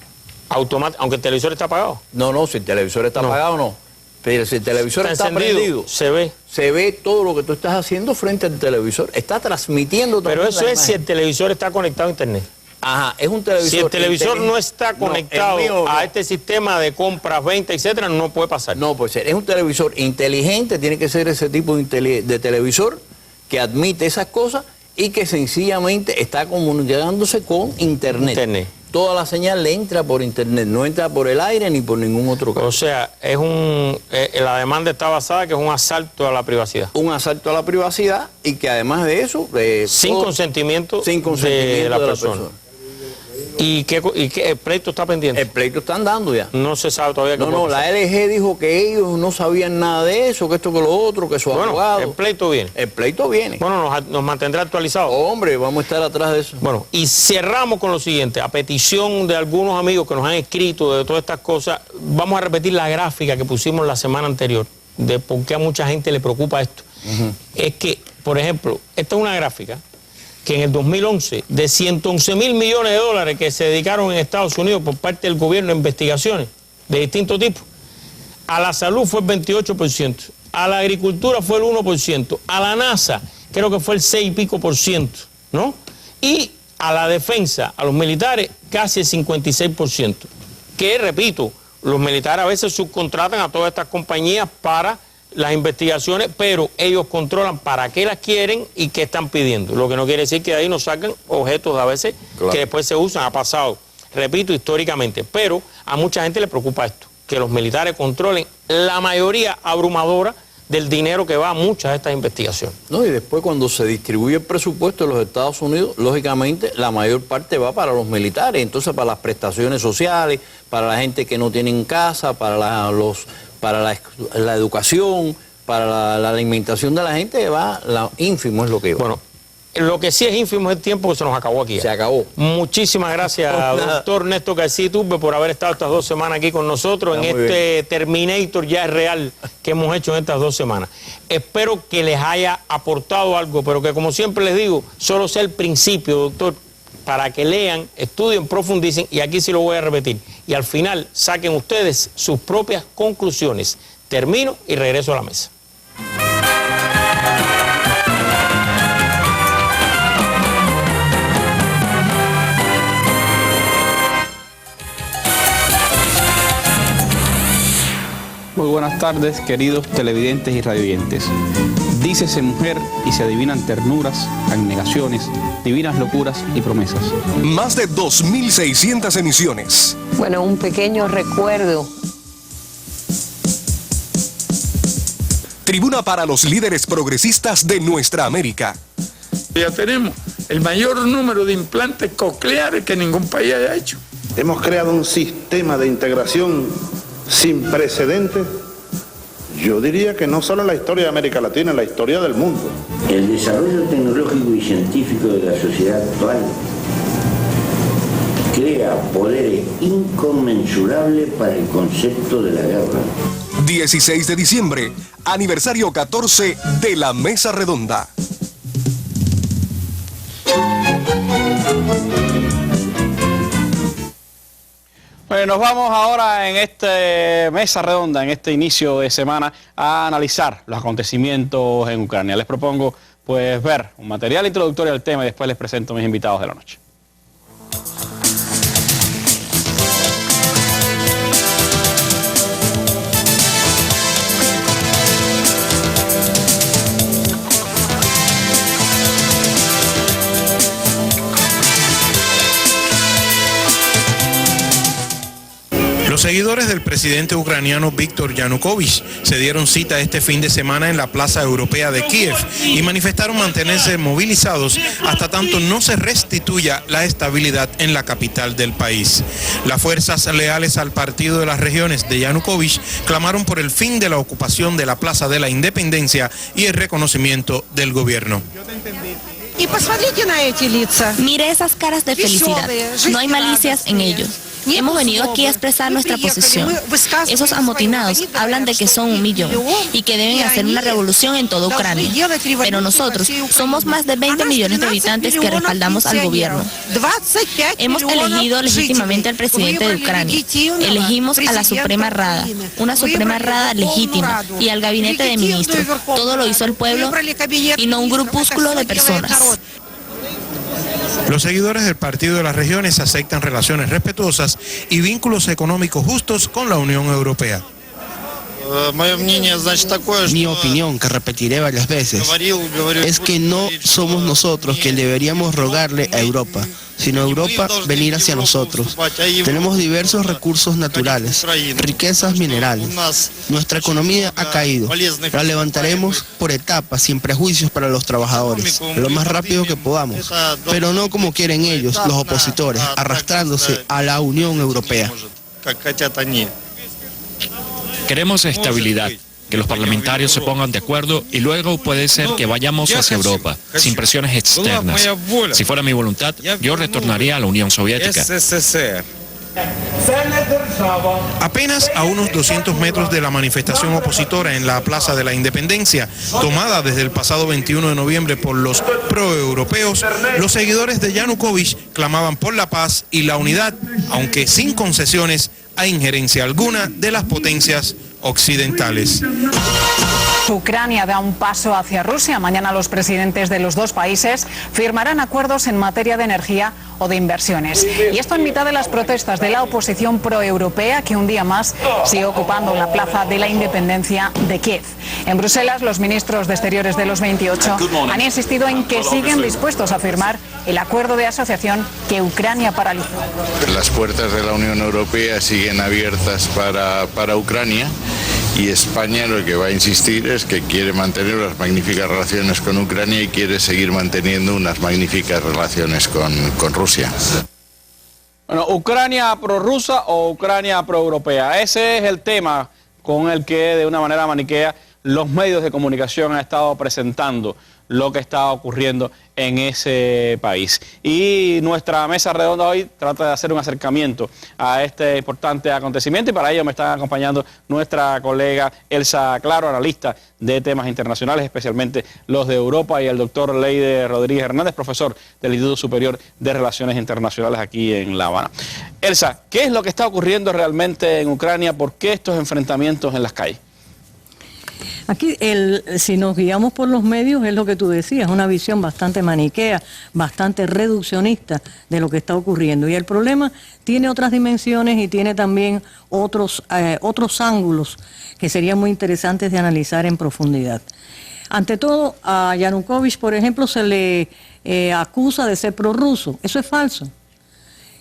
Aunque el televisor está apagado. No, si el televisor está apagado, no. Pero si el televisor está prendido, se ve. Se ve todo lo que tú estás haciendo frente al televisor. Está transmitiendo también. Pero eso es si el televisor está conectado a internet. Ajá, es un televisor. Si el televisor no está conectado a este sistema de compras, ventas, etcétera, no puede pasar. No puede ser. Es un televisor inteligente, tiene que ser ese tipo de televisor que admite esas cosas y que sencillamente está comunicándose con internet. Toda la señal le entra por internet, no entra por el aire ni por ningún otro caso. O sea, la demanda está basada que es un asalto a la privacidad. Un asalto a la privacidad y que además de eso... sin consentimiento de la persona. ¿Y qué el pleito está pendiente? El pleito está andando ya. No se sabe todavía qué No, la LG dijo que ellos no sabían nada de eso, que esto, que lo otro, que su abogado... el pleito viene. El pleito viene. Bueno, nos mantendrá actualizados. Hombre, vamos a estar atrás de eso. Bueno, y cerramos con lo siguiente. A petición de algunos amigos que nos han escrito de todas estas cosas, vamos a repetir la gráfica que pusimos la semana anterior, de por qué a mucha gente le preocupa esto. Es que, por ejemplo, esta es una gráfica que en el 2011, de 111.000 millones de dólares que se dedicaron en Estados Unidos por parte del gobierno a investigaciones de distintos tipos, a la salud fue el 28%, a la agricultura fue el 1%, a la NASA creo que fue el 6 y pico %, ¿no? Y a la defensa, a los militares, casi el 56%. Que, repito, los militares a veces subcontratan a todas estas compañías para las investigaciones, pero ellos controlan para qué las quieren y qué están pidiendo. Lo que no quiere decir que de ahí nos sacan objetos a veces que después se usan, ha pasado, repito, históricamente. Pero a mucha gente le preocupa esto, que los militares controlen la mayoría abrumadora del dinero que va a muchas de estas investigaciones. No, y después cuando se distribuye el presupuesto de los Estados Unidos, lógicamente la mayor parte va para los militares, entonces para las prestaciones sociales, para la gente que no tiene casa, para la educación, para la alimentación de la gente, va ínfimo es lo que va. Bueno, lo que sí es ínfimo es el tiempo que se nos acabó aquí. Se acabó. Muchísimas gracias, doctor Néstor García Iturbe, por haber estado estas 2 semanas aquí con nosotros en este Terminator ya real que hemos hecho en estas 2 semanas. Espero que les haya aportado algo, pero que, como siempre les digo, solo sea el principio, doctor, para que lean, estudien, profundicen, y aquí sí lo voy a repetir. Y al final saquen ustedes sus propias conclusiones. Termino y regreso a la mesa. Muy buenas tardes, queridos televidentes y radioyentes. Dícese mujer y se adivinan ternuras, abnegaciones, divinas locuras y promesas. Más de 2.600 emisiones. Bueno, un pequeño recuerdo. Tribuna para los líderes progresistas de nuestra América. Ya tenemos el mayor número de implantes cocleares que ningún país haya hecho. Hemos creado un sistema de integración sin precedentes, yo diría que no solo en la historia de América Latina, en la historia del mundo. El desarrollo tecnológico y científico de la sociedad actual crea poderes inconmensurables para el concepto de la guerra. 16 de diciembre, aniversario 14 de la Mesa Redonda. Bueno, nos vamos ahora en esta mesa redonda, en este inicio de semana, a analizar los acontecimientos en Ucrania. Les propongo pues ver un material introductorio al tema y después les presento a mis invitados de la noche. Los seguidores del presidente ucraniano Víctor Yanukovych se dieron cita este fin de semana en la Plaza Europea de Kiev y manifestaron mantenerse movilizados hasta tanto no se restituya la estabilidad en la capital del país. Las fuerzas leales al Partido de las Regiones de Yanukovych clamaron por el fin de la ocupación de la Plaza de la Independencia y el reconocimiento del gobierno. Mire esas caras de felicidad, no hay malicias en ellos. Hemos venido aquí a expresar nuestra posición. Esos amotinados hablan de que son 1 millón y que deben hacer una revolución en toda Ucrania. Pero nosotros somos más de 20 millones de habitantes que respaldamos al gobierno. Hemos elegido legítimamente al presidente de Ucrania. Elegimos a la Suprema Rada, una Suprema Rada legítima, y al gabinete de ministros. Todo lo hizo el pueblo y no un grupúsculo de personas. Los seguidores del Partido de las Regiones aceptan relaciones respetuosas y vínculos económicos justos con la Unión Europea. Mi opinión, que repetiré varias veces, es que no somos nosotros quien deberíamos rogarle a Europa, sino Europa venir hacia nosotros. Tenemos diversos recursos naturales, riquezas minerales. Nuestra economía ha caído. La levantaremos por etapas, sin prejuicios para los trabajadores, lo más rápido que podamos, pero no como quieren ellos, los opositores, arrastrándose a la Unión Europea. Queremos estabilidad, que los parlamentarios se pongan de acuerdo y luego puede ser que vayamos hacia Europa, sin presiones externas. Si fuera mi voluntad, yo retornaría a la Unión Soviética. Apenas a unos 200 metros de la manifestación opositora en la Plaza de la Independencia, tomada desde el pasado 21 de noviembre por los proeuropeos, los seguidores de Yanukovych clamaban por la paz y la unidad, aunque sin concesiones a injerencia alguna de las potencias occidentales. Ucrania da un paso hacia Rusia. Mañana los presidentes de los dos países firmarán acuerdos en materia de energía o de inversiones. Y esto en mitad de las protestas de la oposición proeuropea que un día más sigue ocupando la plaza de la independencia de Kiev. En Bruselas, los ministros de Exteriores de los 28 han insistido en que siguen dispuestos a firmar el acuerdo de asociación que Ucrania paralizó. Las puertas de la Unión Europea siguen abiertas para Ucrania. Y España lo que va a insistir es que quiere mantener unas magníficas relaciones con Ucrania y quiere seguir manteniendo unas magníficas relaciones con Rusia. Bueno, ¿Ucrania prorrusa o Ucrania proeuropea? Ese es el tema con el que de una manera maniquea los medios de comunicación han estado presentando lo que está ocurriendo en ese país. Y nuestra mesa redonda hoy trata de hacer un acercamiento a este importante acontecimiento y para ello me está acompañando nuestra colega Elsa Claro, analista de temas internacionales, especialmente los de Europa, y el doctor Leide Rodríguez Hernández, profesor del Instituto Superior de Relaciones Internacionales aquí en La Habana. Elsa, ¿qué es lo que está ocurriendo realmente en Ucrania? ¿Por qué estos enfrentamientos en las calles? Aquí, si nos guiamos por los medios, es lo que tú decías, una visión bastante maniquea, bastante reduccionista de lo que está ocurriendo. Y el problema tiene otras dimensiones y tiene también otros ángulos que serían muy interesantes de analizar en profundidad. Ante todo, a Yanukovych, por ejemplo, se le acusa de ser prorruso. Eso es falso.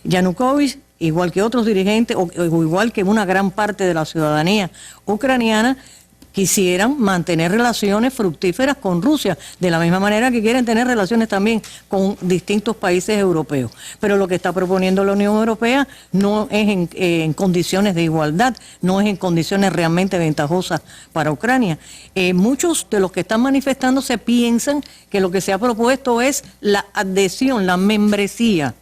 Yanukovych, igual que otros dirigentes, o igual que una gran parte de la ciudadanía ucraniana, quisieran mantener relaciones fructíferas con Rusia, de la misma manera que quieren tener relaciones también con distintos países europeos. Pero lo que está proponiendo la Unión Europea no es en condiciones de igualdad, no es en condiciones realmente ventajosas para Ucrania. Muchos de los que están manifestándose piensan que lo que se ha propuesto es la adhesión, la membresía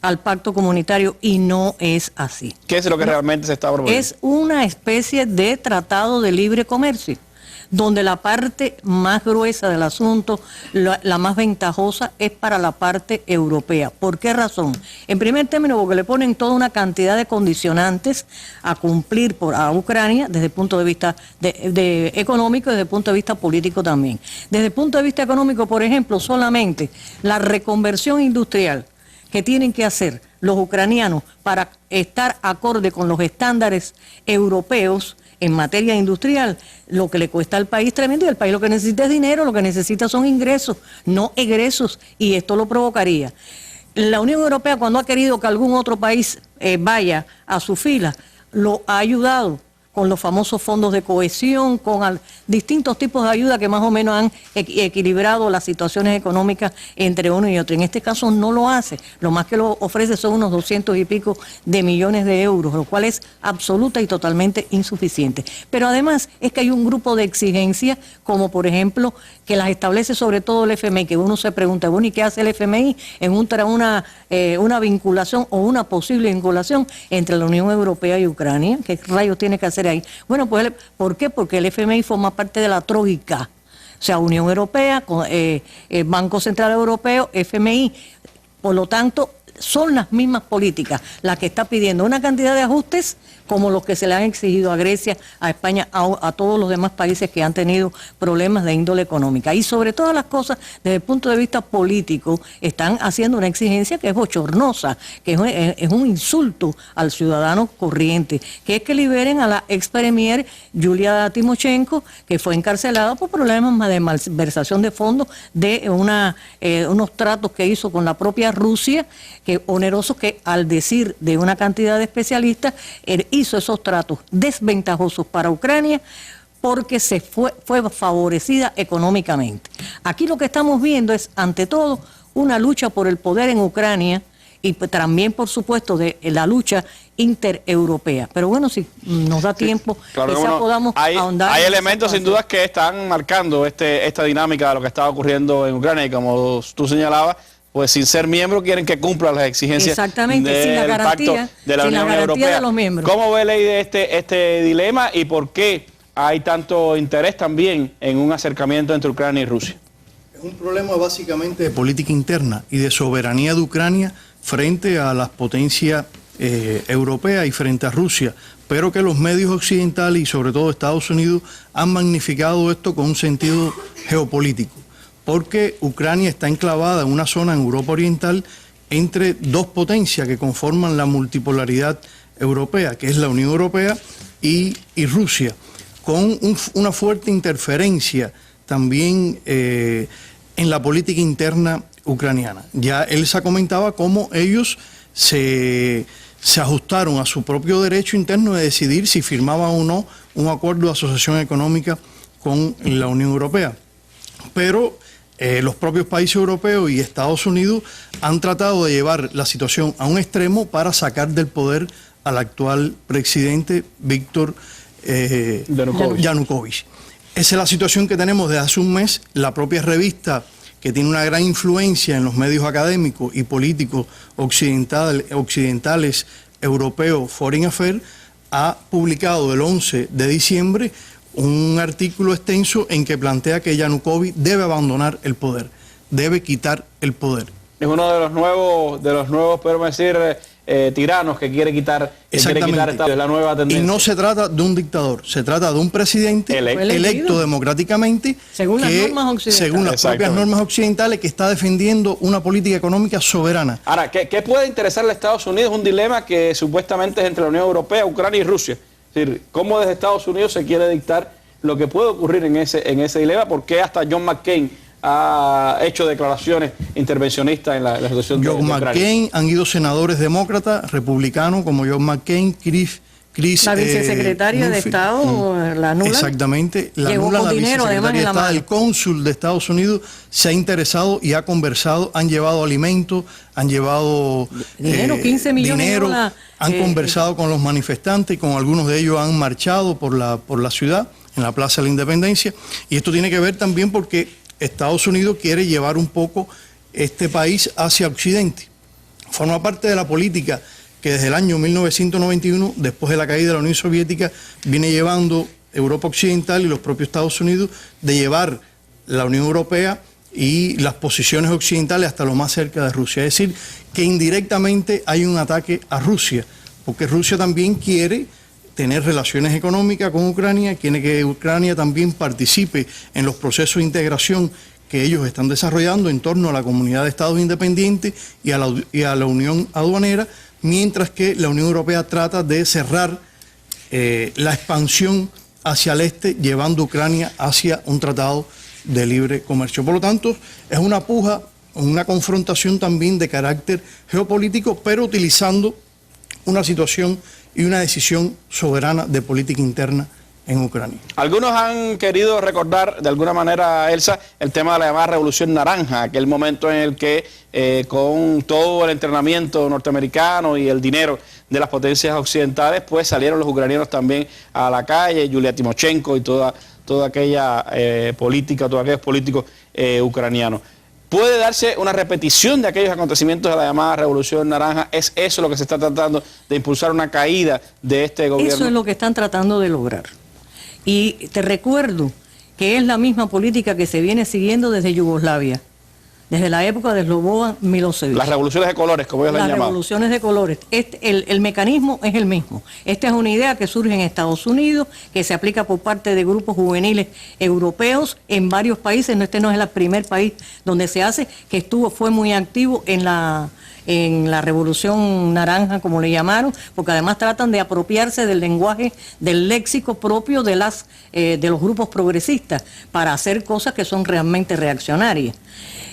al pacto comunitario, y no es así. ¿Qué es lo que realmente se está proponiendo? Es una especie de tratado de libre comercio, donde la parte más gruesa del asunto, la más ventajosa, es para la parte europea. ¿Por qué razón? En primer término, porque le ponen toda una cantidad de condicionantes a cumplir a Ucrania desde el punto de vista económico y desde el punto de vista político también. Desde el punto de vista económico, por ejemplo, solamente la reconversión industrial que tienen que hacer los ucranianos para estar acorde con los estándares europeos en materia industrial, lo que le cuesta al país tremendo, y el país lo que necesita es dinero, lo que necesita son ingresos, no egresos, y esto lo provocaría. La Unión Europea, cuando ha querido que algún otro país vaya a su fila, lo ha ayudado con los famosos fondos de cohesión, con distintos tipos de ayuda que más o menos han equilibrado las situaciones económicas entre uno y otro. En este caso no lo hace, lo más que lo ofrece son unos 200 y pico de millones de euros, lo cual es absoluta y totalmente insuficiente. Pero además es que hay un grupo de exigencias, como por ejemplo, que las establece sobre todo el FMI, que uno se pregunta, bueno, ¿y qué hace el FMI en una vinculación o una posible vinculación entre la Unión Europea y Ucrania? ¿Qué rayos tiene que hacer ahí? Bueno, pues, ¿por qué? Porque el FMI forma parte de la Troika, o sea, Unión Europea, Banco Central Europeo, FMI. Por lo tanto, son las mismas políticas las que está pidiendo una cantidad de ajustes como los que se le han exigido a Grecia, a España, a todos los demás países que han tenido problemas de índole económica. Y sobre todas las cosas, desde el punto de vista político, están haciendo una exigencia que es bochornosa, que es un insulto al ciudadano corriente, que es que liberen a la ex premier Yulia Timoshenko, que fue encarcelada por problemas de malversación de fondos de unos tratos que hizo con la propia Rusia, que onerosos, que al decir de una cantidad de especialistas, hizo esos tratos desventajosos para Ucrania porque fue favorecida económicamente. Aquí lo que estamos viendo es, ante todo, una lucha por el poder en Ucrania y también, por supuesto, de la lucha intereuropea. Pero bueno, si nos da tiempo, claro, quizás podamos ahondar. Hay elementos sin dudas que están marcando esta dinámica de lo que está ocurriendo en Ucrania, y como tú señalabas, pues sin ser miembro quieren que cumpla las exigencias del pacto de la Unión Europea. De los miembros. ¿Cómo ve Leide este dilema y por qué hay tanto interés también en un acercamiento entre Ucrania y Rusia? Es un problema básicamente de política interna y de soberanía de Ucrania frente a las potencias europea y frente a Rusia, pero que los medios occidentales y sobre todo Estados Unidos han magnificado esto con un sentido geopolítico, porque Ucrania está enclavada en una zona en Europa Oriental entre dos potencias que conforman la multipolaridad europea, que es la Unión Europea y Rusia, con una fuerte interferencia también en la política interna ucraniana. Ya Elsa comentaba cómo ellos se ajustaron a su propio derecho interno de decidir si firmaban o no un acuerdo de asociación económica con la Unión Europea. Pero los propios países europeos y Estados Unidos han tratado de llevar la situación a un extremo para sacar del poder al actual presidente Víctor Yanukovych. Esa es la situación que tenemos desde hace un mes. La propia revista, que tiene una gran influencia en los medios académicos y políticos occidentales europeos, Foreign Affairs, ha publicado el 11 de diciembre un artículo extenso en que plantea que Yanukovych debe abandonar el poder, debe quitar el poder. Es uno de los nuevos, podemos decir, tiranos que quiere quitar, la nueva tendencia. Y no se trata de un dictador, se trata de un presidente electo democráticamente, según las normas occidentales. Según las propias normas occidentales, que está defendiendo una política económica soberana. Ahora, ¿qué puede interesarle a Estados Unidos? Un dilema que supuestamente es entre la Unión Europea, Ucrania y Rusia. Es decir, ¿cómo desde Estados Unidos se quiere dictar lo que puede ocurrir en ese dilema? ¿Por qué hasta John McCain ha hecho declaraciones intervencionistas en la situación de John McCain, han ido senadores demócratas, republicanos, como John McCain, Chris la vicesecretaria de Estado, la Nuland. Exactamente, la Nuland, la vicesecretaria de Estado, el cónsul de Estados Unidos se ha interesado y ha conversado, han llevado alimentos, han llevado dinero, 15 millones dinero, de dólares. Han conversado con los manifestantes, con algunos de ellos han marchado por la ciudad, en la Plaza de la Independencia, y esto tiene que ver también porque Estados Unidos quiere llevar un poco este país hacia Occidente. Forma parte de la política que desde el año 1991, después de la caída de la Unión Soviética, viene llevando Europa Occidental y los propios Estados Unidos, de llevar la Unión Europea y las posiciones occidentales hasta lo más cerca de Rusia. Es decir, que indirectamente hay un ataque a Rusia, porque Rusia también quiere tener relaciones económicas con Ucrania, quiere que Ucrania también participe en los procesos de integración que ellos están desarrollando en torno a la comunidad de estados independientes y a la unión aduanera, mientras que la Unión Europea trata de cerrar la expansión hacia el este, llevando a Ucrania hacia un tratado de libre comercio. Por lo tanto, es una puja, una confrontación también de carácter geopolítico, pero utilizando una situación y una decisión soberana de política interna en Ucrania. Algunos han querido recordar de alguna manera, Elsa, el tema de la llamada Revolución Naranja, aquel momento en el que con todo el entrenamiento norteamericano y el dinero de las potencias occidentales, pues salieron los ucranianos también a la calle, Yulia Timoshenko y toda aquella política, todos aquellos políticos ucranianos. ¿Puede darse una repetición de aquellos acontecimientos de la llamada Revolución Naranja? ¿Es eso lo que se está tratando de impulsar, una caída de este gobierno? Eso es lo que están tratando de lograr. Y te recuerdo que es la misma política que se viene siguiendo desde Yugoslavia, desde la época de Slobodan Milosevic. Las revoluciones de colores, como ellos le han llamado. Las revoluciones de colores. El mecanismo es el mismo. Esta es una idea que surge en Estados Unidos, que se aplica por parte de grupos juveniles europeos en varios países. Este no es el primer país donde se hace, que fue muy activo en la Revolución Naranja, como le llamaron, porque además tratan de apropiarse del lenguaje, del léxico propio de los grupos progresistas para hacer cosas que son realmente reaccionarias.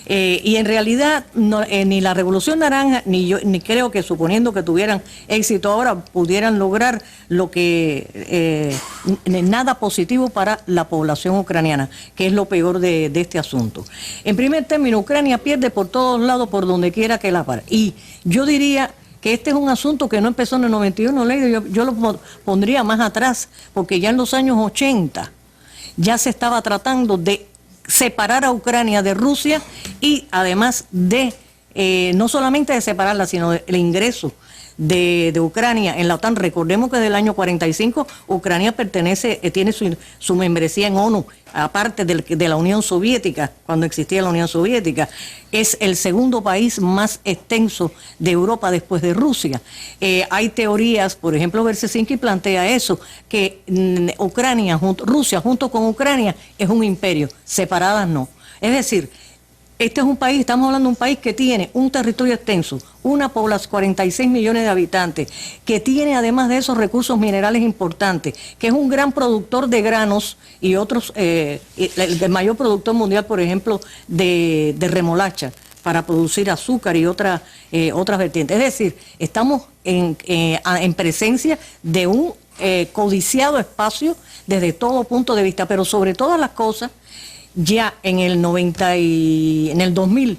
Y en realidad ni la Revolución Naranja, ni creo que, suponiendo que tuvieran éxito ahora, pudieran lograr lo que nada positivo para la población ucraniana, que es lo peor de este asunto. En primer término, Ucrania pierde por todos lados, por donde quiera que la pare. Y yo diría que este es un asunto que no empezó en el 91, yo lo pondría más atrás, porque ya en los años 80 ya se estaba tratando de separar a Ucrania de Rusia y además de no solamente de separarla, sino del ingreso de Ucrania en la OTAN. Recordemos que desde el año 45 Ucrania tiene su membresía en ONU, aparte de la Unión Soviética, cuando existía la Unión Soviética. Es el segundo país más extenso de Europa después de Rusia. Hay teorías, por ejemplo, Berzezinski plantea eso, que Rusia junto con Ucrania es un imperio, separadas no. Es decir, este es un país, estamos hablando de un país que tiene un territorio extenso, una población, 46 millones de habitantes, que tiene además de esos recursos minerales importantes, que es un gran productor de granos y otros, el mayor productor mundial, por ejemplo, de remolacha, para producir azúcar y otras vertientes. Es decir, estamos en presencia de un codiciado espacio desde todo punto de vista, pero sobre todas las cosas, ya en el 2000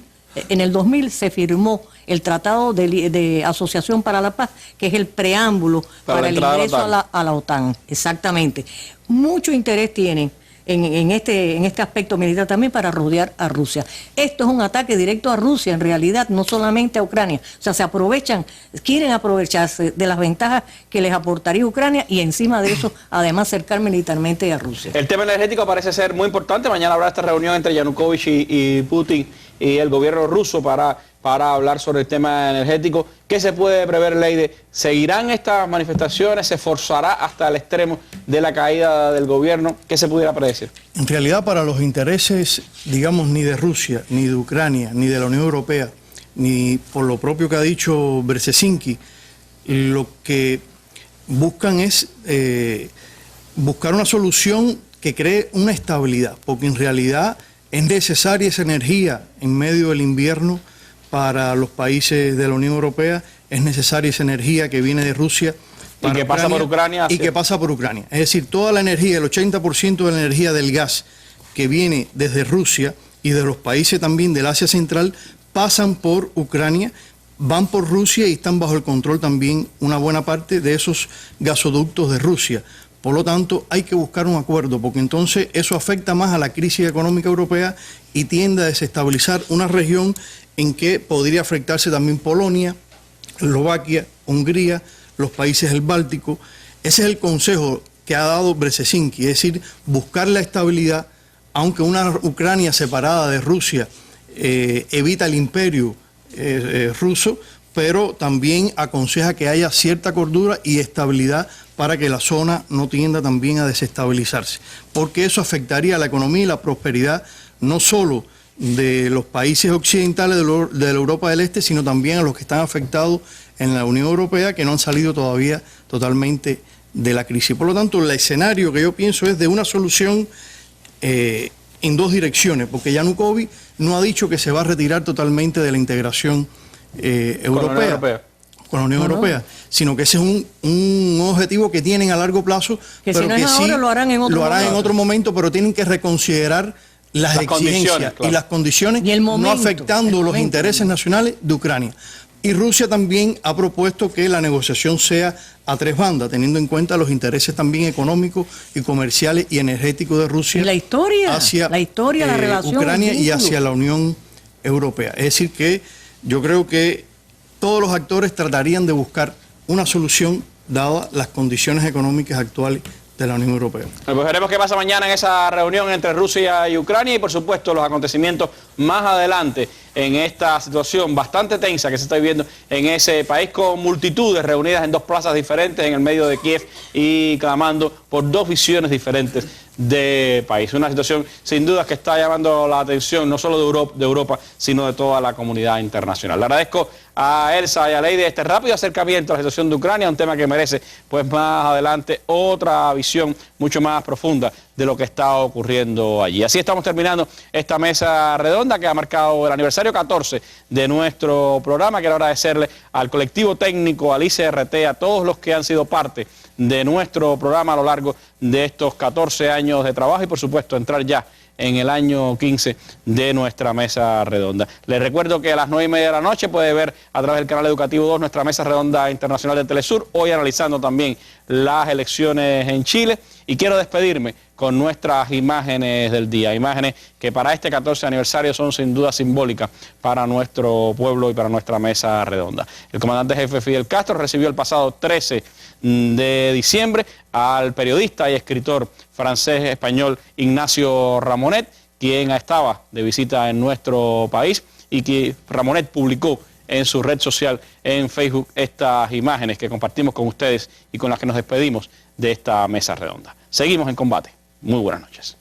se firmó el Tratado de Asociación para la Paz, que es el preámbulo para el ingreso a la OTAN. Exactamente. Mucho interés tienen en este aspecto militar también para rodear a Rusia. Esto es un ataque directo a Rusia, en realidad, no solamente a Ucrania. O sea, quieren aprovecharse de las ventajas que les aportaría Ucrania y encima de eso, además, cercar militarmente a Rusia. El tema energético parece ser muy importante. Mañana habrá esta reunión entre Yanukovych y Putin y el gobierno ruso para hablar sobre el tema energético. ¿Qué se puede prever, Leide? ¿Seguirán estas manifestaciones? ¿Se forzará hasta el extremo de la caída del gobierno? ¿Qué se pudiera predecir? En realidad, para los intereses, digamos, ni de Rusia, ni de Ucrania, ni de la Unión Europea, ni por lo propio que ha dicho Berzezinski, lo que buscan es buscar una solución que cree una estabilidad, porque en realidad es necesaria esa energía en medio del invierno. Para los países de la Unión Europea es necesaria esa energía que viene de Rusia y que pasa por Ucrania. Y que pasa por Ucrania. Es decir, toda la energía, el 80% de la energía del gas que viene desde Rusia y de los países también del Asia Central pasan por Ucrania, van por Rusia y están bajo el control también una buena parte de esos gasoductos de Rusia. Por lo tanto, hay que buscar un acuerdo, porque entonces eso afecta más a la crisis económica europea y tiende a desestabilizar una región en que podría afectarse también Polonia, Eslovaquia, Hungría, los países del Báltico. Ese es el consejo que ha dado Berzezinski, es decir, buscar la estabilidad, aunque una Ucrania separada de Rusia evita el imperio ruso, pero también aconseja que haya cierta cordura y estabilidad para que la zona no tienda también a desestabilizarse, porque eso afectaría a la economía y la prosperidad no solo de los países occidentales de la Europa del Este, sino también a los que están afectados en la Unión Europea, que no han salido todavía totalmente de la crisis. Por lo tanto, el escenario que yo pienso es de una solución en dos direcciones, porque Yanukovych no ha dicho que se va a retirar totalmente de la integración europea. Con la Unión Europea, sino que ese es un objetivo que tienen a largo plazo, pero si no es que ahora, sí lo harán en otro momento, pero tienen que reconsiderar las exigencias y las condiciones, y no afectando los intereses nacionales de Ucrania. Y Rusia también ha propuesto que la negociación sea a tres bandas, teniendo en cuenta los intereses también económicos y comerciales y energéticos de Rusia, y la historia, hacia la relación, Ucrania y hacia la Unión Europea. Es decir que yo creo que todos los actores tratarían de buscar una solución dadas las condiciones económicas actuales de la Unión Europea. Pues veremos qué pasa mañana en esa reunión entre Rusia y Ucrania y por supuesto los acontecimientos más adelante en esta situación bastante tensa que se está viviendo en ese país, con multitudes reunidas en dos plazas diferentes en el medio de Kiev y clamando por dos visiones diferentes de país. Una situación sin duda que está llamando la atención no solo de Europa, sino de toda la comunidad internacional. Le agradezco a Elsa y a Leide este rápido acercamiento a la situación de Ucrania, un tema que merece pues más adelante otra visión mucho más profunda de lo que está ocurriendo allí. Así estamos terminando esta mesa redonda que ha marcado el aniversario 14 de nuestro programa. Quiero agradecerle al colectivo técnico, al ICRT, a todos los que han sido parte de nuestro programa a lo largo de estos 14 años de trabajo y por supuesto entrar ya en el año 15 de nuestra mesa redonda. Les recuerdo que a las 9:30 de la noche puede ver a través del canal Educativo 2 nuestra mesa redonda internacional de Telesur, hoy analizando también las elecciones en Chile, y quiero despedirme con nuestras imágenes del día, imágenes que para este 14 aniversario son sin duda simbólicas para nuestro pueblo y para nuestra mesa redonda. El comandante jefe Fidel Castro recibió el pasado 13 de diciembre al periodista y escritor francés-español Ignacio Ramonet, quien estaba de visita en nuestro país y que Ramonet publicó en su red social en Facebook estas imágenes que compartimos con ustedes y con las que nos despedimos de esta mesa redonda. Seguimos en combate. Muy buenas noches.